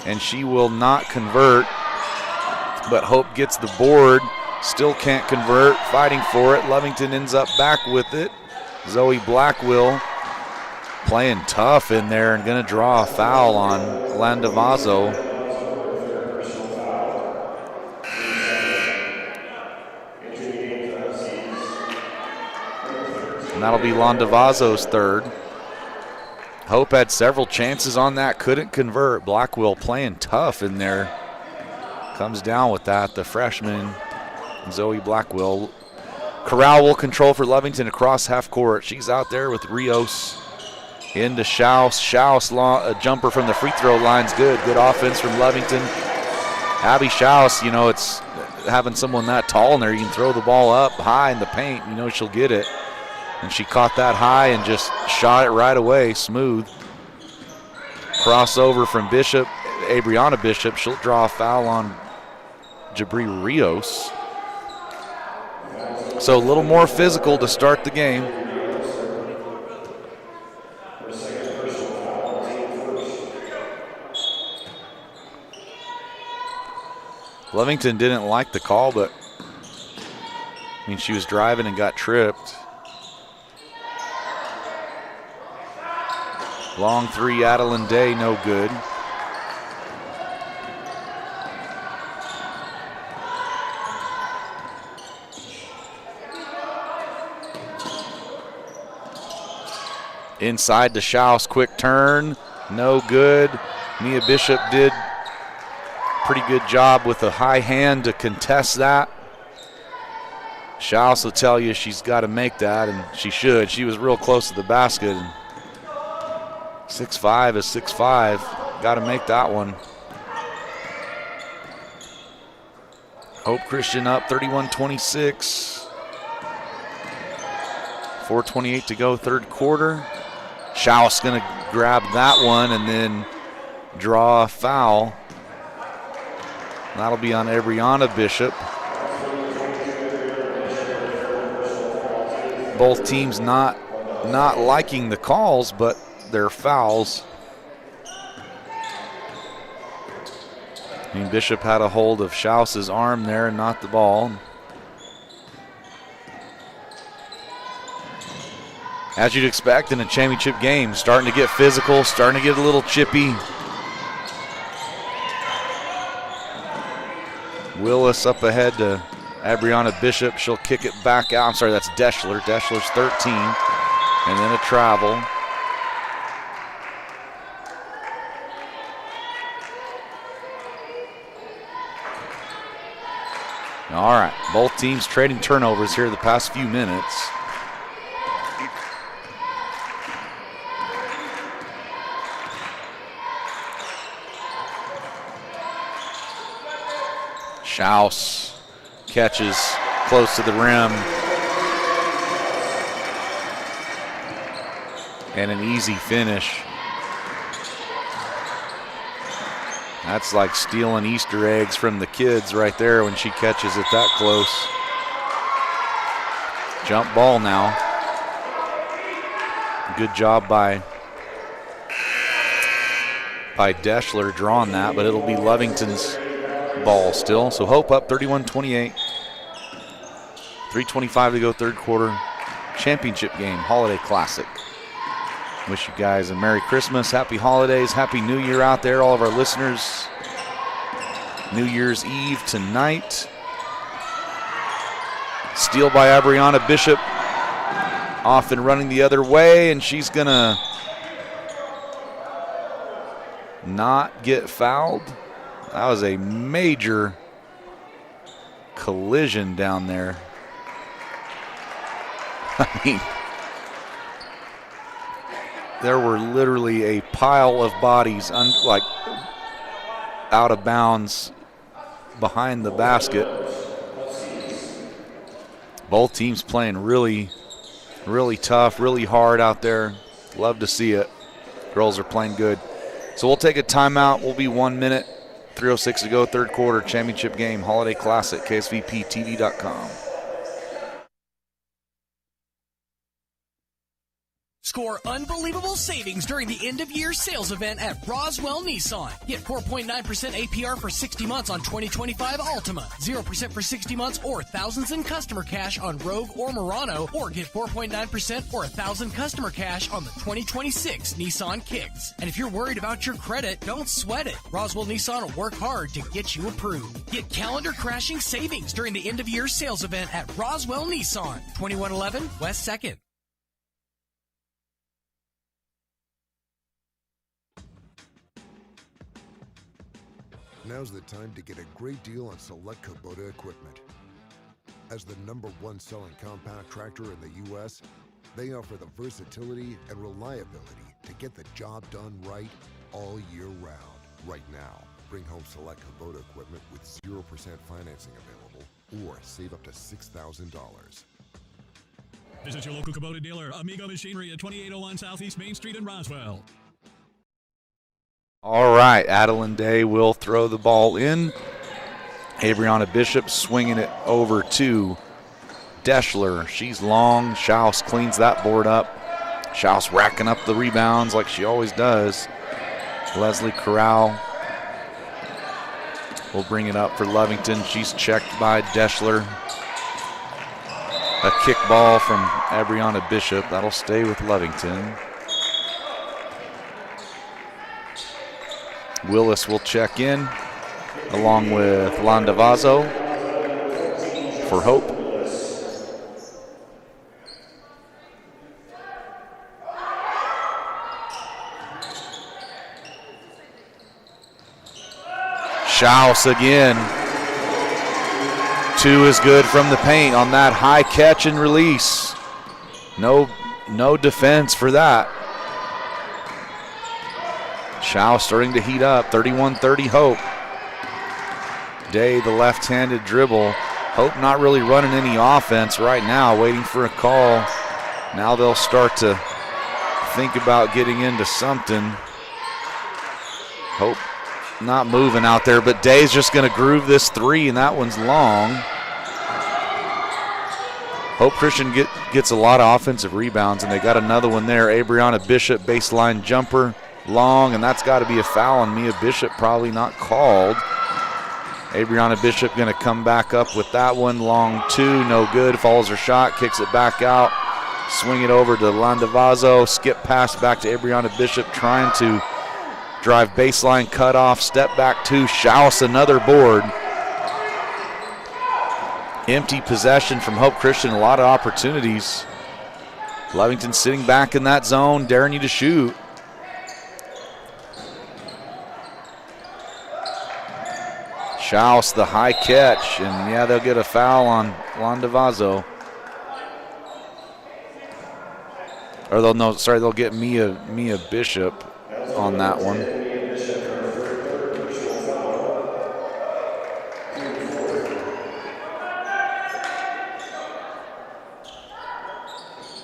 and she will not convert. But Hope gets the board, still can't convert, fighting for it. Lovington ends up back with it. Zoe Blackwell playing tough in there and going to draw a foul on Landavazo. And that'll be Landavazo's 3rd. Hope had several chances on that, couldn't convert. Blackwell playing tough in there. Comes down with that, the freshman, Zoe Blackwell. Corral will control for Lovington across half court. She's out there with Rios. Into Schaus. Schaus, a jumper from the free throw line's good. Good offense from Lovington. Abby Schaus, you know, it's having someone that tall in there. You can throw the ball up high in the paint. You know she'll get it. And she caught that high and just shot it right away, smooth. Crossover from Bishop, Abriana Bishop. She'll draw a foul on Jabri Rios. So a little more physical to start the game. Lovington didn't like the call, but I mean, she was driving and got tripped. Long 3, Adeline Day, no good. Inside to Schaus, quick turn, no good. Mia Bishop did a pretty good job with a high hand to contest that. Schaus will tell you she's got to make that, and she should. She was real close to the basket. 6'5" is 6'5". Got to make that one. Hope Christian up 31-26. 4:28 to go, third quarter. Schaus going to grab that one and then draw a foul. That'll be on Abriana Bishop. Both teams not liking the calls, but they're fouls. I mean, Bishop had a hold of Schaus's arm there and not the ball. As you'd expect in a championship game, starting to get physical, starting to get a little chippy. Willis up ahead to Abriana Bishop. She'll kick it back out. I'm sorry, that's Deschler. Deschler's 13. And then a travel. All right, both teams trading turnovers here the past few minutes. Schaus catches close to the rim. And an easy finish. That's like stealing Easter eggs from the kids right there when she catches it that close. Jump ball now. Good job by Deschler drawing that, but it'll be Lovington's ball still. So Hope up 31-28. 3:25 to go, third quarter. Championship game, Holiday Classic. Wish you guys a Merry Christmas, Happy Holidays, Happy New Year out there, all of our listeners. New Year's Eve tonight. Steal by Abriana Bishop. Off and running the other way, and she's going to not get fouled. That was a major collision down there. I mean, there were literally a pile of bodies like out of bounds behind the basket. Both teams playing really, really tough, really hard out there. Love to see it. Girls are playing good. So we'll take a timeout. We'll be 1 minute. 3:06 to go, third quarter, championship game, Holiday Classic, KSVPTV.com. Score unbelievable savings during the end-of-year sales event at Roswell Nissan. Get 4.9% APR for 60 months on 2025 Altima, 0% for 60 months or thousands in customer cash on Rogue or Murano, or get 4.9% or 1,000 customer cash on the 2026 Nissan Kicks. And if you're worried about your credit, don't sweat it. Roswell Nissan will work hard to get you approved. Get calendar-crashing savings during the end-of-year sales event at Roswell Nissan, 2111 West 2nd. Now's the time to get a great deal on select Kubota equipment. As the #1 selling compact tractor in the U.S., they offer the versatility and reliability to get the job done right all year round. Right now, bring home select Kubota equipment with 0% financing available or save up to $6,000. Visit your local Kubota dealer, Amigo Machinery at 2801 Southeast Main Street in Roswell. All right, Adeline Day will throw the ball in. Abriana Bishop swinging it over to Deschler. She's long. Schaus cleans that board up. Schaus racking up the rebounds like she always does. Leslie Corral will bring it up for Lovington. She's checked by Deschler. A kick ball from Abriana Bishop. That'll stay with Lovington. Willis will check in along with Landavazo for Hope. Schaus again. 2 is good from the paint on that high catch and release. No defense for that. Schaus starting to heat up. 31-30 Hope. Day, the left-handed dribble. Hope not really running any offense right now, waiting for a call. Now they'll start to think about getting into something. Hope not moving out there, but Day's just going to groove this 3, and that one's long. Hope Christian gets a lot of offensive rebounds, and they got another one there. Abriana Bishop, baseline jumper, long, and that's got to be a foul on Mia Bishop, probably not called. Abriana Bishop going to come back up with that one. Long 2, no good. Follows her shot, kicks it back out. Swing it over to Landavazo. Skip pass back to Abriana Bishop, trying to drive baseline, cut off, step back 2. Schaus, another board. Empty possession from Hope Christian, a lot of opportunities. Lovington sitting back in that zone, daring you to shoot. Schaus, the high catch, and yeah, they'll get a foul on Landavazo. Or they'll get Mia Bishop on that one.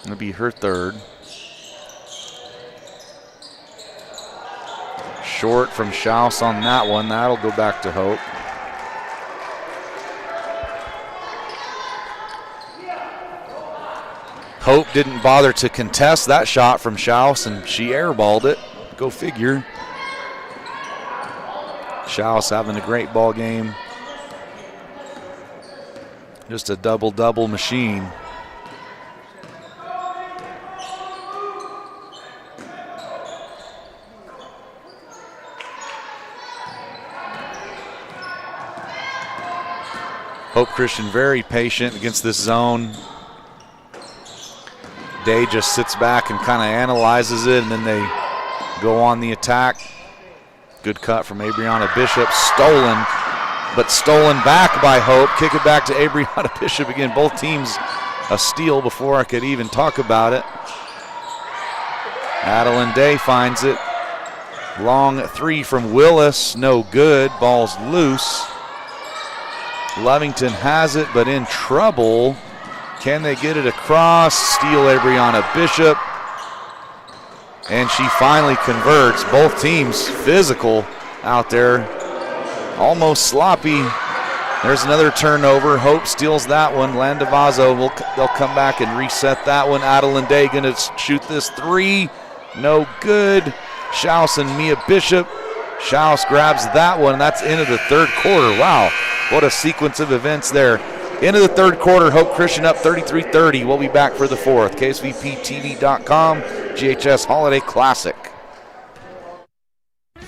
It'll be her 3rd. Short from Schaus on that one. That'll go back to Hope. Hope didn't bother to contest that shot from Schaus, and she airballed it. Go figure. Schaus having a great ball game. Just a double-double machine. Hope Christian very patient against this zone. Day just sits back and kind of analyzes it, and then they go on the attack. Good cut from Abriana Bishop. Stolen, but stolen back by Hope. Kick it back to Abriana Bishop again. Both teams a steal before I could even talk about it. Adeline Day finds it. Long 3 from Willis. No good. Ball's loose. Lovington has it, but in trouble. Can they get it across? Steal Abriana Bishop. And she finally converts. Both teams physical out there. Almost sloppy. There's another turnover. Hope steals that one. Landavazo, they'll come back and reset that one. Adeline Day going to shoot this 3. No good. Schaus and Mia Bishop. Schaus grabs that one. That's into the 3rd quarter. Wow, what a sequence of events there. Into the 3rd quarter, Hope Christian up 33-30. We'll be back for the 4th. KSVPTV.com, GHS Holiday Classic.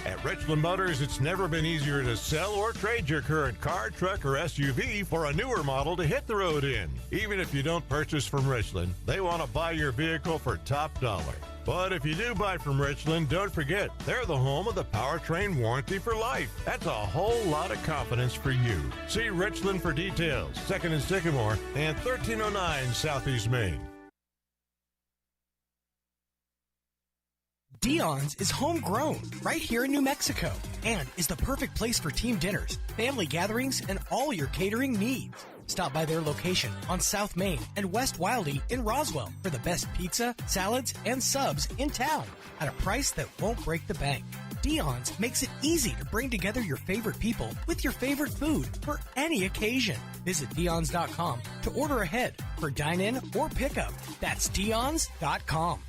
At Richland Motors, it's never been easier to sell or trade your current car, truck, or SUV for a newer model to hit the road in. Even if you don't purchase from Richland, they want to buy your vehicle for top dollar. But if you do buy from Richland, don't forget, they're the home of the powertrain warranty for life. That's a whole lot of confidence for you. See Richland for details. 2nd and Sycamore and 1309 Southeast Main. Dion's is homegrown right here in New Mexico and is the perfect place for team dinners, family gatherings, and all your catering needs. Stop by their location on South Main and West Wildy in Roswell for the best pizza, salads, and subs in town at a price that won't break the bank. Dion's makes it easy to bring together your favorite people with your favorite food for any occasion. Visit Dion's.com to order ahead for dine-in or pickup. That's Dion's.com.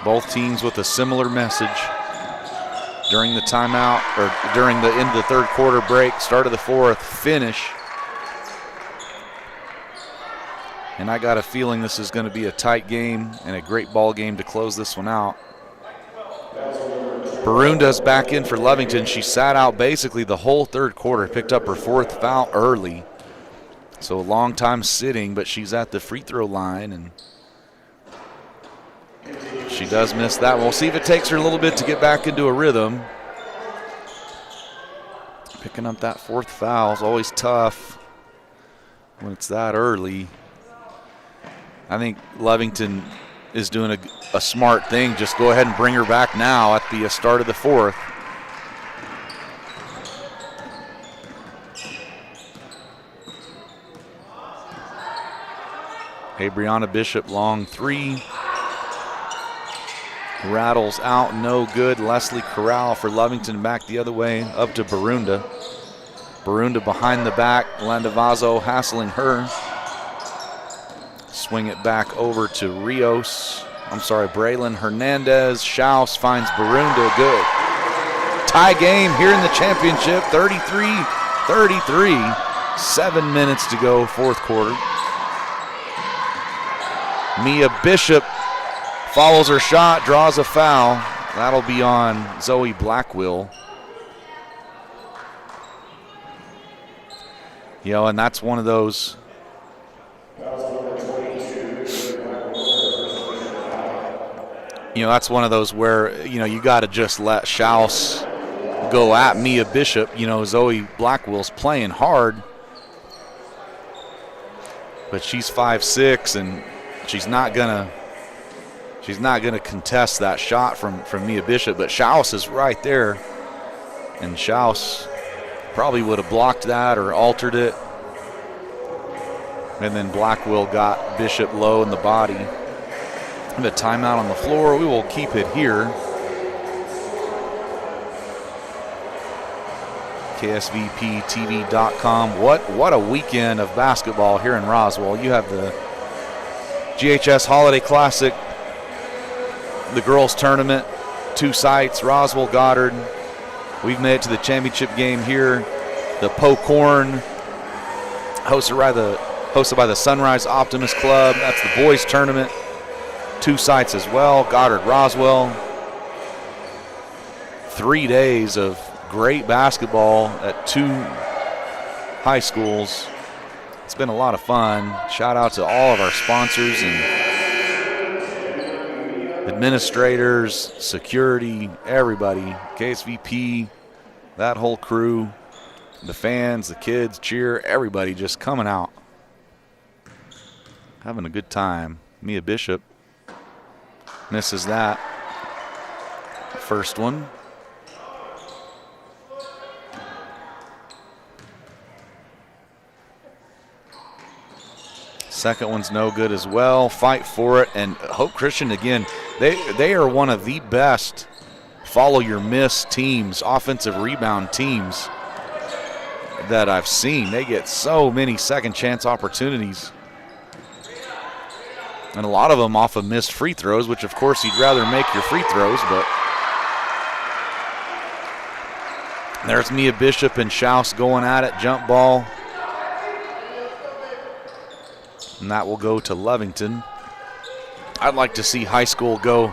Both teams with a similar message during the timeout, or during the end of the third quarter break, start of the fourth, finish. And I got a feeling this is going to be a tight game and a great ball game to close this one out. Barunda's back in for Lovington. She sat out basically the whole third quarter, picked up her fourth foul early. So a long time sitting, but she's at the free throw line, and she does miss that. We'll see if it takes her a little bit to get back into a rhythm. Picking up that fourth foul is always tough when it's that early. I think Lovington is doing a smart thing. Just go ahead and bring her back now at the start of the fourth. Hey, Brianna Bishop, long three. Rattles out, no good. Leslie Corral for Lovington back the other way, up to Barunda. Barunda behind the back, Landavazo hassling her. Swing it back over to Braylon Hernandez. Schaus finds Barunda, good. Tie game here in the championship, 33-33. 7 minutes to go, fourth quarter. Mia Bishop follows her shot, draws a foul. That'll be on Zoe Blackwell. And that's one of those. That's one of those where, you got to just let Schaus go at Mia Bishop. Zoe Blackwell's playing hard, but she's 5'6", and she's not gonna contest that shot from Mia Bishop. But Schaus is right there, and Schaus probably would have blocked that or altered it. And then Blackwell got Bishop low in the body. A timeout on the floor. We will keep it here. KSVPTV.com. What a weekend of basketball here in Roswell. You have the GHS Holiday Classic, the girls tournament, 2 sites, Roswell, Goddard. We've made it to the championship game here. The Pocorn, hosted by the Sunrise Optimist Club. That's the boys tournament. 2 sites as well, Goddard, Roswell. 3 days of great basketball at 2 high schools. It's been a lot of fun. Shout out to all of our sponsors and administrators, security, everybody, KSVP, that whole crew, the fans, the kids, cheer, everybody just coming out, having a good time. Mia Bishop misses that first one. Second one's no good as well. Fight for it. And Hope Christian, again, they are one of the best follow your miss teams, offensive rebound teams that I've seen. They get so many second chance opportunities. And a lot of them off of missed free throws, which of course you'd rather make your free throws, but there's Mia Bishop and Schaus going at it, jump ball. And that will go to Lovington. I'd like to see high school go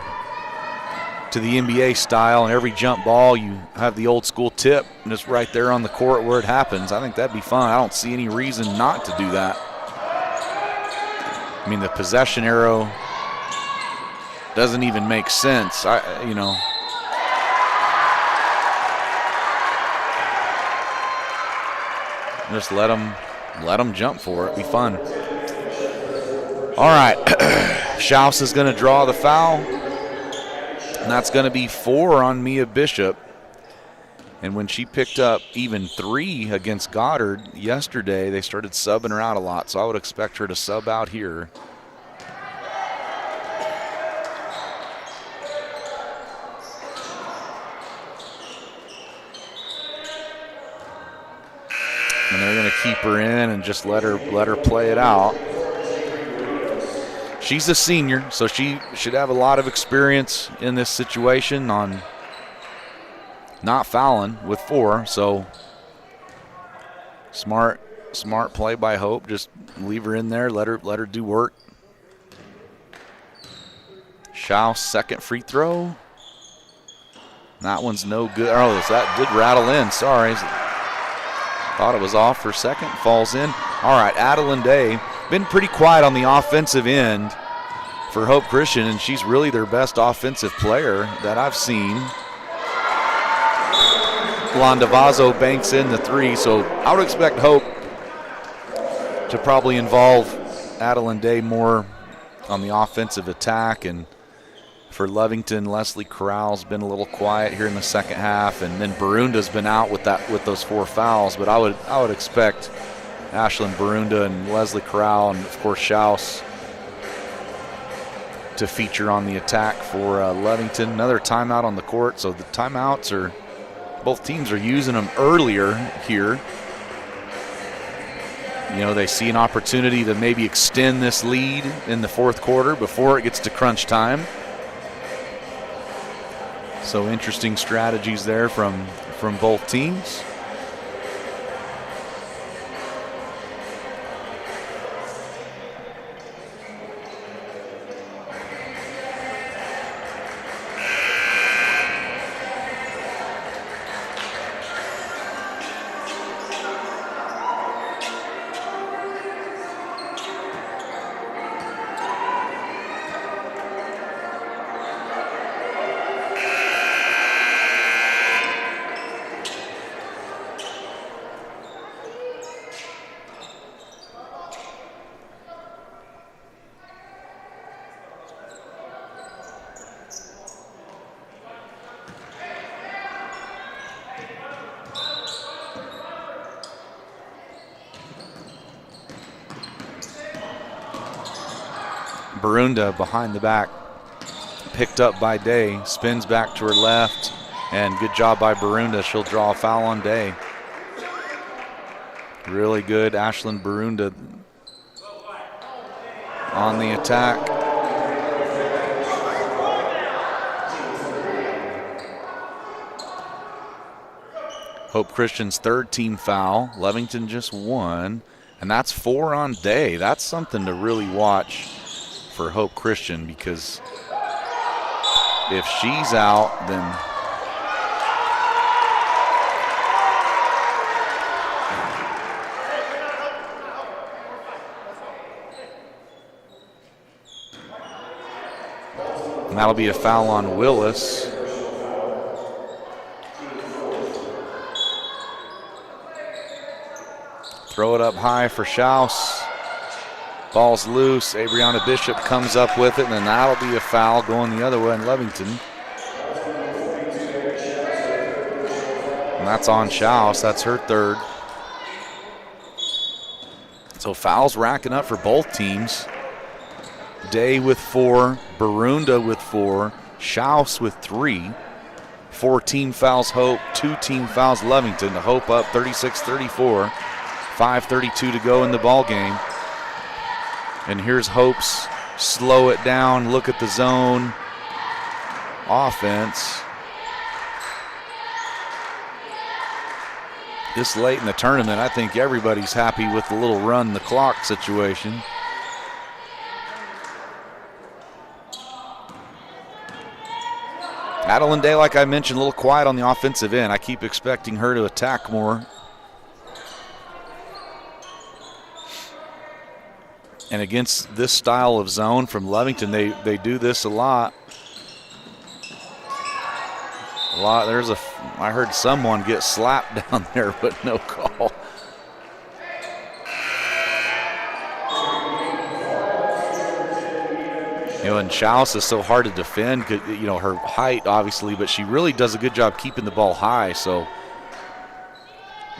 to the NBA style, and every jump ball you have the old school tip just right there on the court where it happens. I think that'd be fun. I don't see any reason not to do that. I mean, the possession arrow doesn't even make sense. Just let them jump for it. Be fun. All right, Schaus is going to draw the foul, and that's going to be 4 on Mia Bishop. And when she picked up even 3 against Goddard yesterday, they started subbing her out a lot, so I would expect her to sub out here. And they're going to keep her in and just let her play it out. she's a senior, so she should have a lot of experience in this situation on not fouling with 4. So smart play by Hope. Just leave her in there, let her do work. Schaus, second free throw. That one's no good. Oh, that did rattle in. Sorry. Thought it was off for a second. Falls in. All right, Adeline Day. Been pretty quiet on the offensive end for Hope Christian, and she's really their best offensive player that I've seen. Landavazo banks in the 3, so I would expect Hope to probably involve Adeline Day more on the offensive attack. And for Lovington, Leslie Corral's been a little quiet here in the second half, and then Barunda's been out with those 4 fouls. But I would expect Ashlyn Barunda and Leslie Corral and of course Schaus to feature on the attack for Lovington. Another timeout on the court, so the timeouts are, both teams are using them earlier here. You know, they see an opportunity to maybe extend this lead in the fourth quarter before it gets to crunch time. So interesting strategies there from both teams. Barunda behind the back, picked up by Day, spins back to her left, and good job by Barunda. She'll draw a foul on Day. Really good, Ashlyn Barunda on the attack. Hope Christian's third team foul. Lovington just 1, and that's 4 on Day. That's something to really watch for Hope Christian, because if she's out, then and that'll be a foul on Willis. Throw it up high for Schaus. Ball's loose. Abriana Bishop comes up with it, and then that'll be a foul going the other way in Lovington. And that's on Schaus. That's her third. So fouls racking up for both teams. Day with 4, Barunda with 4, Schaus with 3. 4 team fouls Hope, 2 team fouls Lovington. To Hope up 36-34. 5:32 to go in the ball game. And here's Hope's slow it down, look at the zone offense. This late in the tournament, I think everybody's happy with the little run the clock situation. Adeline Day, like I mentioned, a little quiet on the offensive end. I keep expecting her to attack more. And against this style of zone from Lovington, they do this a lot. I heard someone get slapped down there, but no call. You know, and Schaus is so hard to defend, you know, her height obviously, but she really does a good job keeping the ball high. So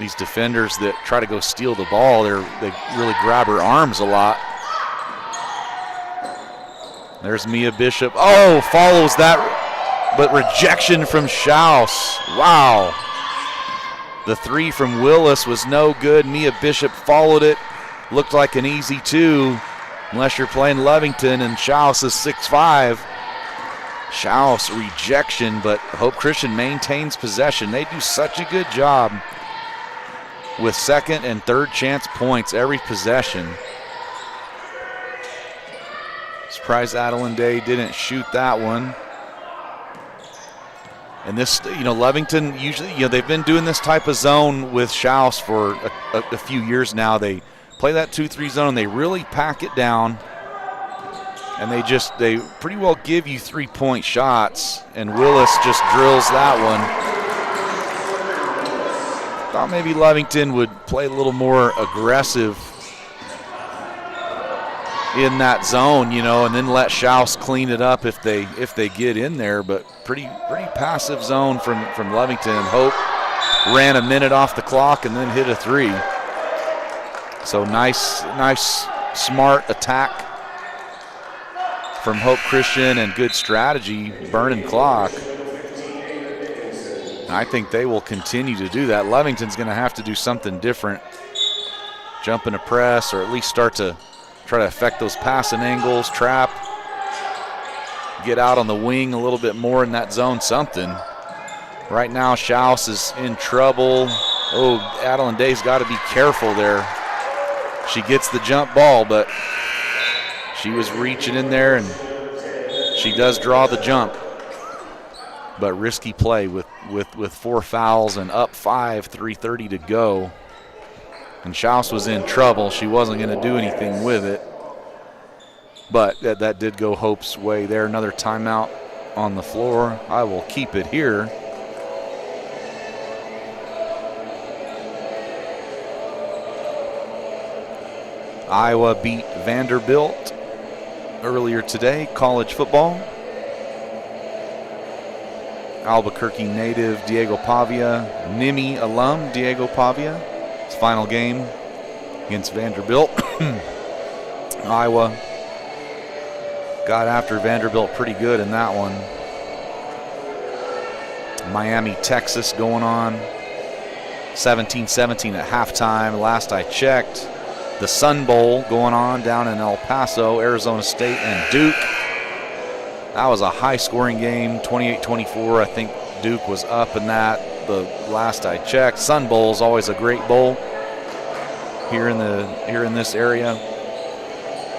these defenders that try to go steal the ball, they really grab her arms a lot. There's Mia Bishop. Oh, follows that, but rejection from Schaus. Wow. The 3 from Willis was no good. Mia Bishop followed it. Looked like an easy 2. unless you're playing Lovington and Schaus is 6'5". Schaus rejection, but Hope Christian maintains possession. They do such a good job with second and third chance points every possession. Surprised Adeline Day didn't shoot that one. And this, Lovington usually, they've been doing this type of zone with Schaus for a few years now. They play that 2-3 zone. They really pack it down. And they pretty well give you 3-point shots. And Willis just drills that one. Thought maybe Lovington would play a little more aggressive in that zone, and then let Schaus clean it up if they get in there. But pretty passive zone from Lovington. Hope ran a minute off the clock and then hit a 3. So nice smart attack from Hope Christian and good strategy, burning clock. And I think they will continue to do that. Lovington's going to have to do something different. Jump in a press, or at least start to try to affect those passing angles, trap, get out on the wing a little bit more in that zone, something. Right now, Schaus is in trouble. Oh, Adeline Day's got to be careful there. She gets the jump ball, but she was reaching in there, and she does draw the jump. But risky play with 4 fouls and up 5, 3:30 to go. And Schaus was in trouble. She wasn't going to do anything with it. But that did go Hope's way there. Another timeout on the floor. I will keep it here. Iowa beat Vanderbilt earlier today, college football. Albuquerque native Diego Pavia, Nimi alum Diego Pavia. His final game against Vanderbilt. Iowa got after Vanderbilt pretty good in that one. Miami, Texas going on. 17-17 at halftime. Last I checked. The Sun Bowl going on down in El Paso, Arizona State and Duke. That was a high-scoring game, 28-24. I think Duke was up in that the last I checked. Sun Bowl is always a great bowl here in this area.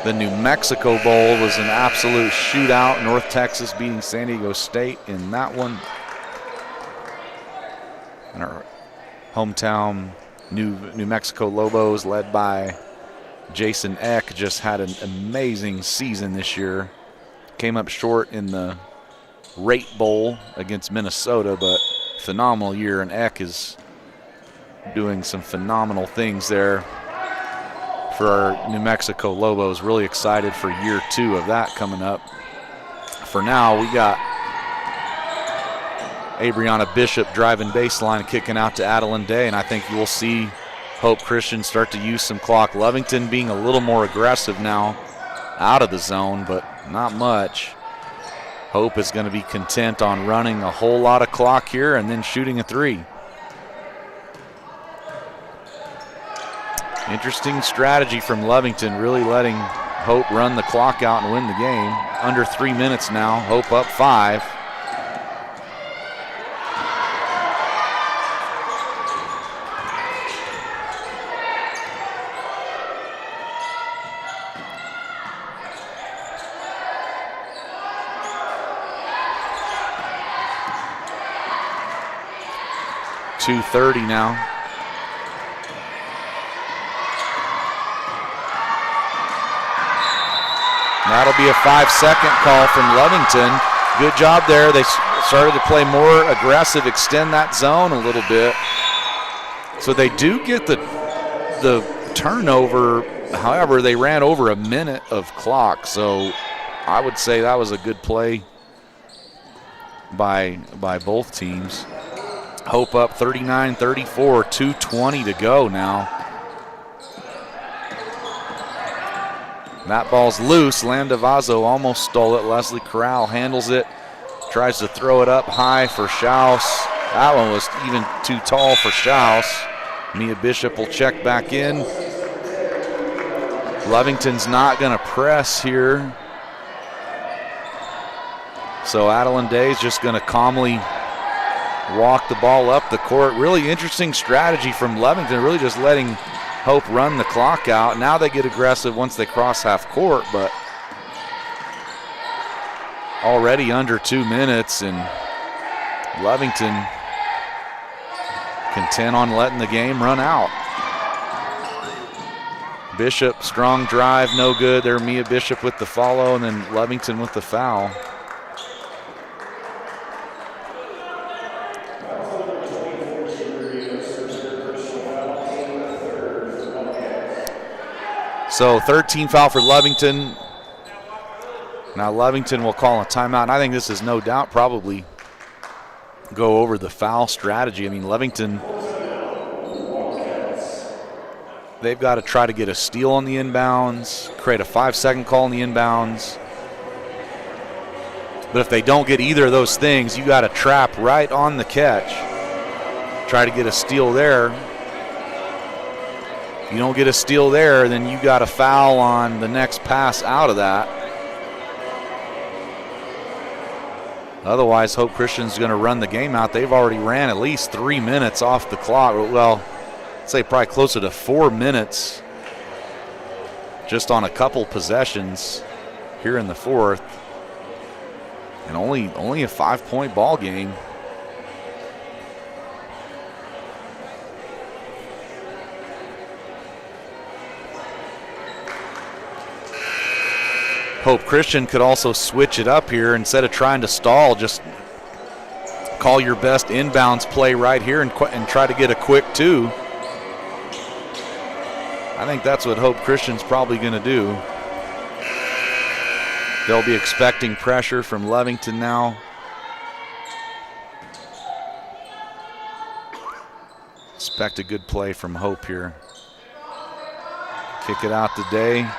The New Mexico Bowl was an absolute shootout. North Texas beating San Diego State in that one. And our hometown New Mexico Lobos, led by Jason Eck, just had an amazing season this year. Came up short in the Rate Bowl against Minnesota, but phenomenal year, and Eck is doing some phenomenal things there for our New Mexico Lobos. Really excited for year 2 of that coming up. For now, we got Abriana Bishop driving baseline, kicking out to Adeline Day, and I think you will see Hope Christian start to use some clock. Lovington being a little more aggressive now out of the zone, but not much. Hope is going to be content on running a whole lot of clock here and then shooting a 3. Interesting strategy from Lovington, really letting Hope run the clock out and win the game. Under 3 minutes now, Hope up 5. .230 now. That'll be a 5-second call from Lovington. Good job there. They started to play more aggressive, extend that zone a little bit. So they do get the turnover. However, they ran over a minute of clock. So I would say that was a good play by both teams. Hope up 39-34, 2:20 to go now. That ball's loose. Landavazo almost stole it. Leslie Corral handles it, tries to throw it up high for Schaus. That one was even too tall for Schaus. Mia Bishop will check back in. Lovington's not going to press here. So Adeline Day's just going to calmly walk the ball up the court. Really interesting strategy from Lovington, really just letting Hope run the clock out. Now they get aggressive once they cross half court, but already under 2 minutes, and Lovington content on letting the game run out. Bishop, strong drive, no good. There, Mia Bishop with the follow, and then Lovington with the foul. So 13 foul for Lovington. Now Lovington will call a timeout, and I think this is no doubt probably go over the foul strategy. I mean, Lovington, they've got to try to get a steal on the inbounds, create a 5-second call on the inbounds. But if they don't get either of those things, you got to trap right on the catch. Try to get a steal there. If you don't get a steal there, then you got a foul on the next pass out of that. Otherwise, Hope Christian's going to run the game out. They've already ran at least 3 minutes off the clock. Well, I'd say probably closer to 4 minutes just on a couple possessions here in the fourth. And only a 5-point ball game. Hope Christian could also switch it up here. Instead of trying to stall, just call your best inbounds play right here and try to get a quick 2. I think that's what Hope Christian's probably going to do. They'll be expecting pressure from Lovington now. Expect a good play from Hope here. Kick it out today.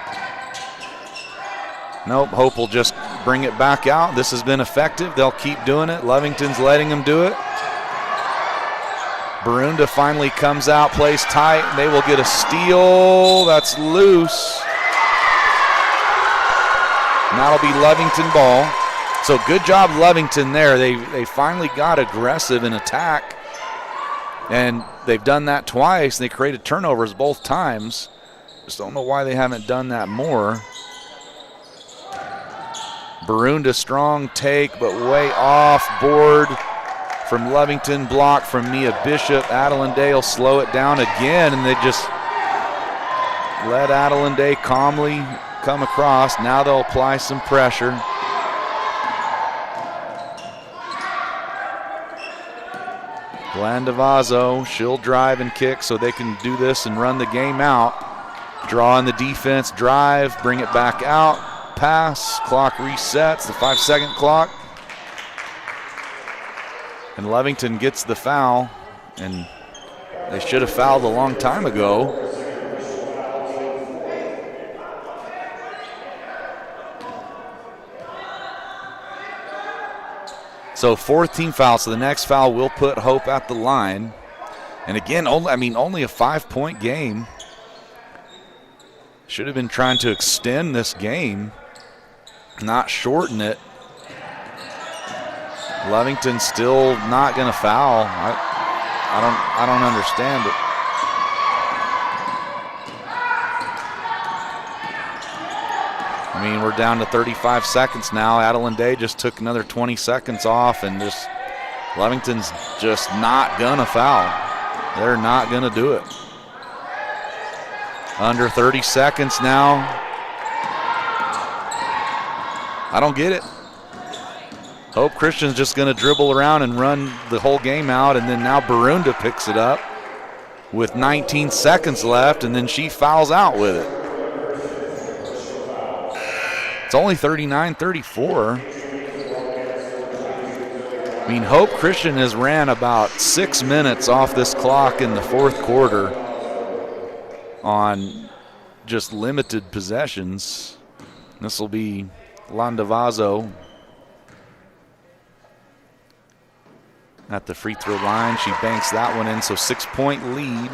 Nope, Hope will just bring it back out. This has been effective. They'll keep doing it. Lovington's letting them do it. Barunda finally comes out, plays tight. They will get a steal. That's loose. And that'll be Lovington ball. So good job, Lovington there. They finally got aggressive in attack. And they've done that twice. They created turnovers both times. Just don't know why they haven't done that more. Barunda, strong take, but way off board from Lovington. Block from Mia Bishop. Adeline Day will slow it down again, and they just let Adeline Day calmly come across. Now they'll apply some pressure. Glenn DeVazzo, she'll drive and kick so they can do this and run the game out. Draw in the defense, drive, bring it back out. Pass, clock resets, the 5-second clock. And Lovington gets the foul, and they should have fouled a long time ago. So 4th team foul, so the next foul will put Hope at the line. And again, only a 5-point game. Should have been trying to extend this game, not shorten it. Lovington still not going to foul. I don't understand it. I mean, we're down to 35 seconds now. Adeline Day just took another 20 seconds off, and just Lovington's just not going to foul. They're not going to do it. Under 30 seconds now. I don't get it. Hope Christian's just going to dribble around and run the whole game out, and then now Barunda picks it up with 19 seconds left, and then she fouls out with it. It's only 39-34. I mean, Hope Christian has ran about 6 minutes off this clock in the fourth quarter on just limited possessions. This will be Landavazzo at the free throw line. She banks that one in, so 6-point lead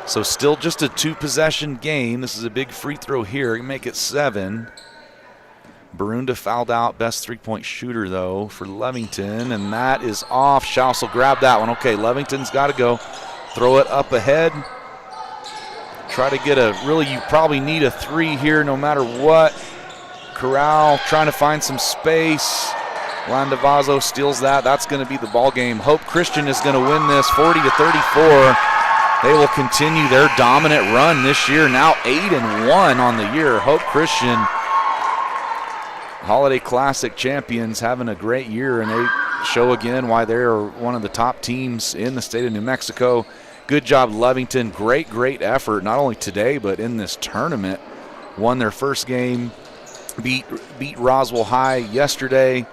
So still just a 2-possession game. This is a big free throw here. You make it 7. Barunda fouled out, best three-point shooter, though, for Lovington, and that is off. Schaus will grab that one. Okay, Lovington's got to go. Throw it up ahead. Try to get you probably need a 3 here no matter what. Corral trying to find some space. Landavazo steals that. That's going to be the ball game. Hope Christian is going to win this 40-34. They will continue their dominant run this year, now 8-1 on the year. Hope Christian, Holiday Classic champions, having a great year, and they show again why they're one of the top teams in the state of New Mexico. Good job, Lovington. Great effort, not only today but in this tournament. Won their first game, beat Roswell High yesterday,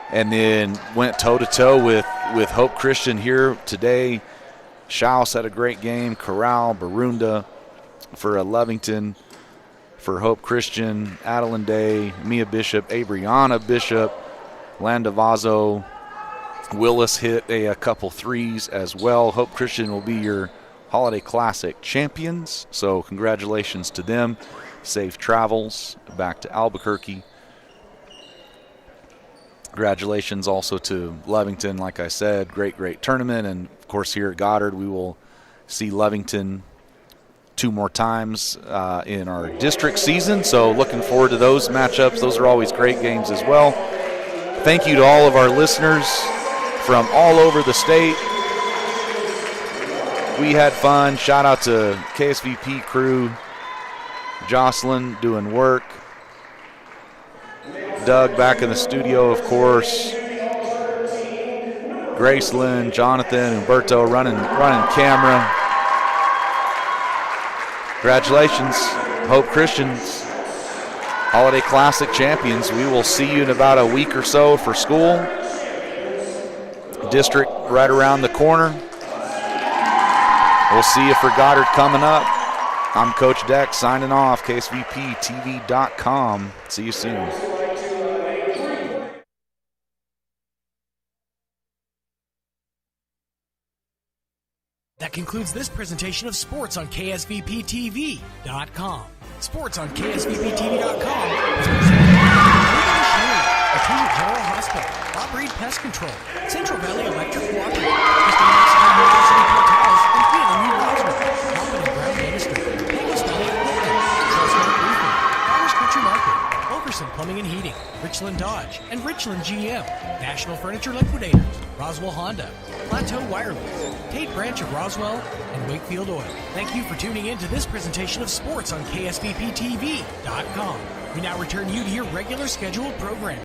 and then went toe-to-toe with Hope Christian here today. Schaus had a great game. Corral, Barunda for Lovington. For Hope Christian, Adeline Day, Mia Bishop, Abriana Bishop, Landavazo, Willis hit a couple threes as well. Hope Christian will be your Holiday Classic champions, so congratulations to them. Safe travels back to Albuquerque. Congratulations also to Lovington, like I said, great tournament, and of course here at Goddard we will see Lovington 2 more times in our district season, so looking forward to those matchups. Those are always great games as well. Thank you to all of our listeners from all over the state. We had fun. Shout out to KSVP crew, Jocelyn doing work, Doug back in the studio, of course, Graceland, Jonathan, Humberto running camera. Congratulations, Hope Christians, Holiday Classic champions. We will see you in about a week or so for school. District right around the corner. We'll see you for Goddard coming up. I'm Coach Deck signing off, KSVPTV.com. See you soon. That concludes this presentation of Sports on KSVPTV.com. Sports on KSVPTV.com is presented by Lovington Machinery, Artesia General Hospital, Bob Reed Pest Control, Central Valley Electric Cooperative, Eastern Mexico University Portales, and Wheeling New Roswell, Hoffman and Brown Dentistry, Pecos Valley Equipment, Trustmark Roofing, Irish Country Market, Overson Plumbing and Heating, Richland Dodge, and Richland GM, National Furniture Liquidators, Roswell Honda, Plateau Wireless, Tate Branch of Roswell, and Wakefield Oil. Thank you for tuning in to this presentation of Sports on KSVPTV.com. We now return you to your regular scheduled program.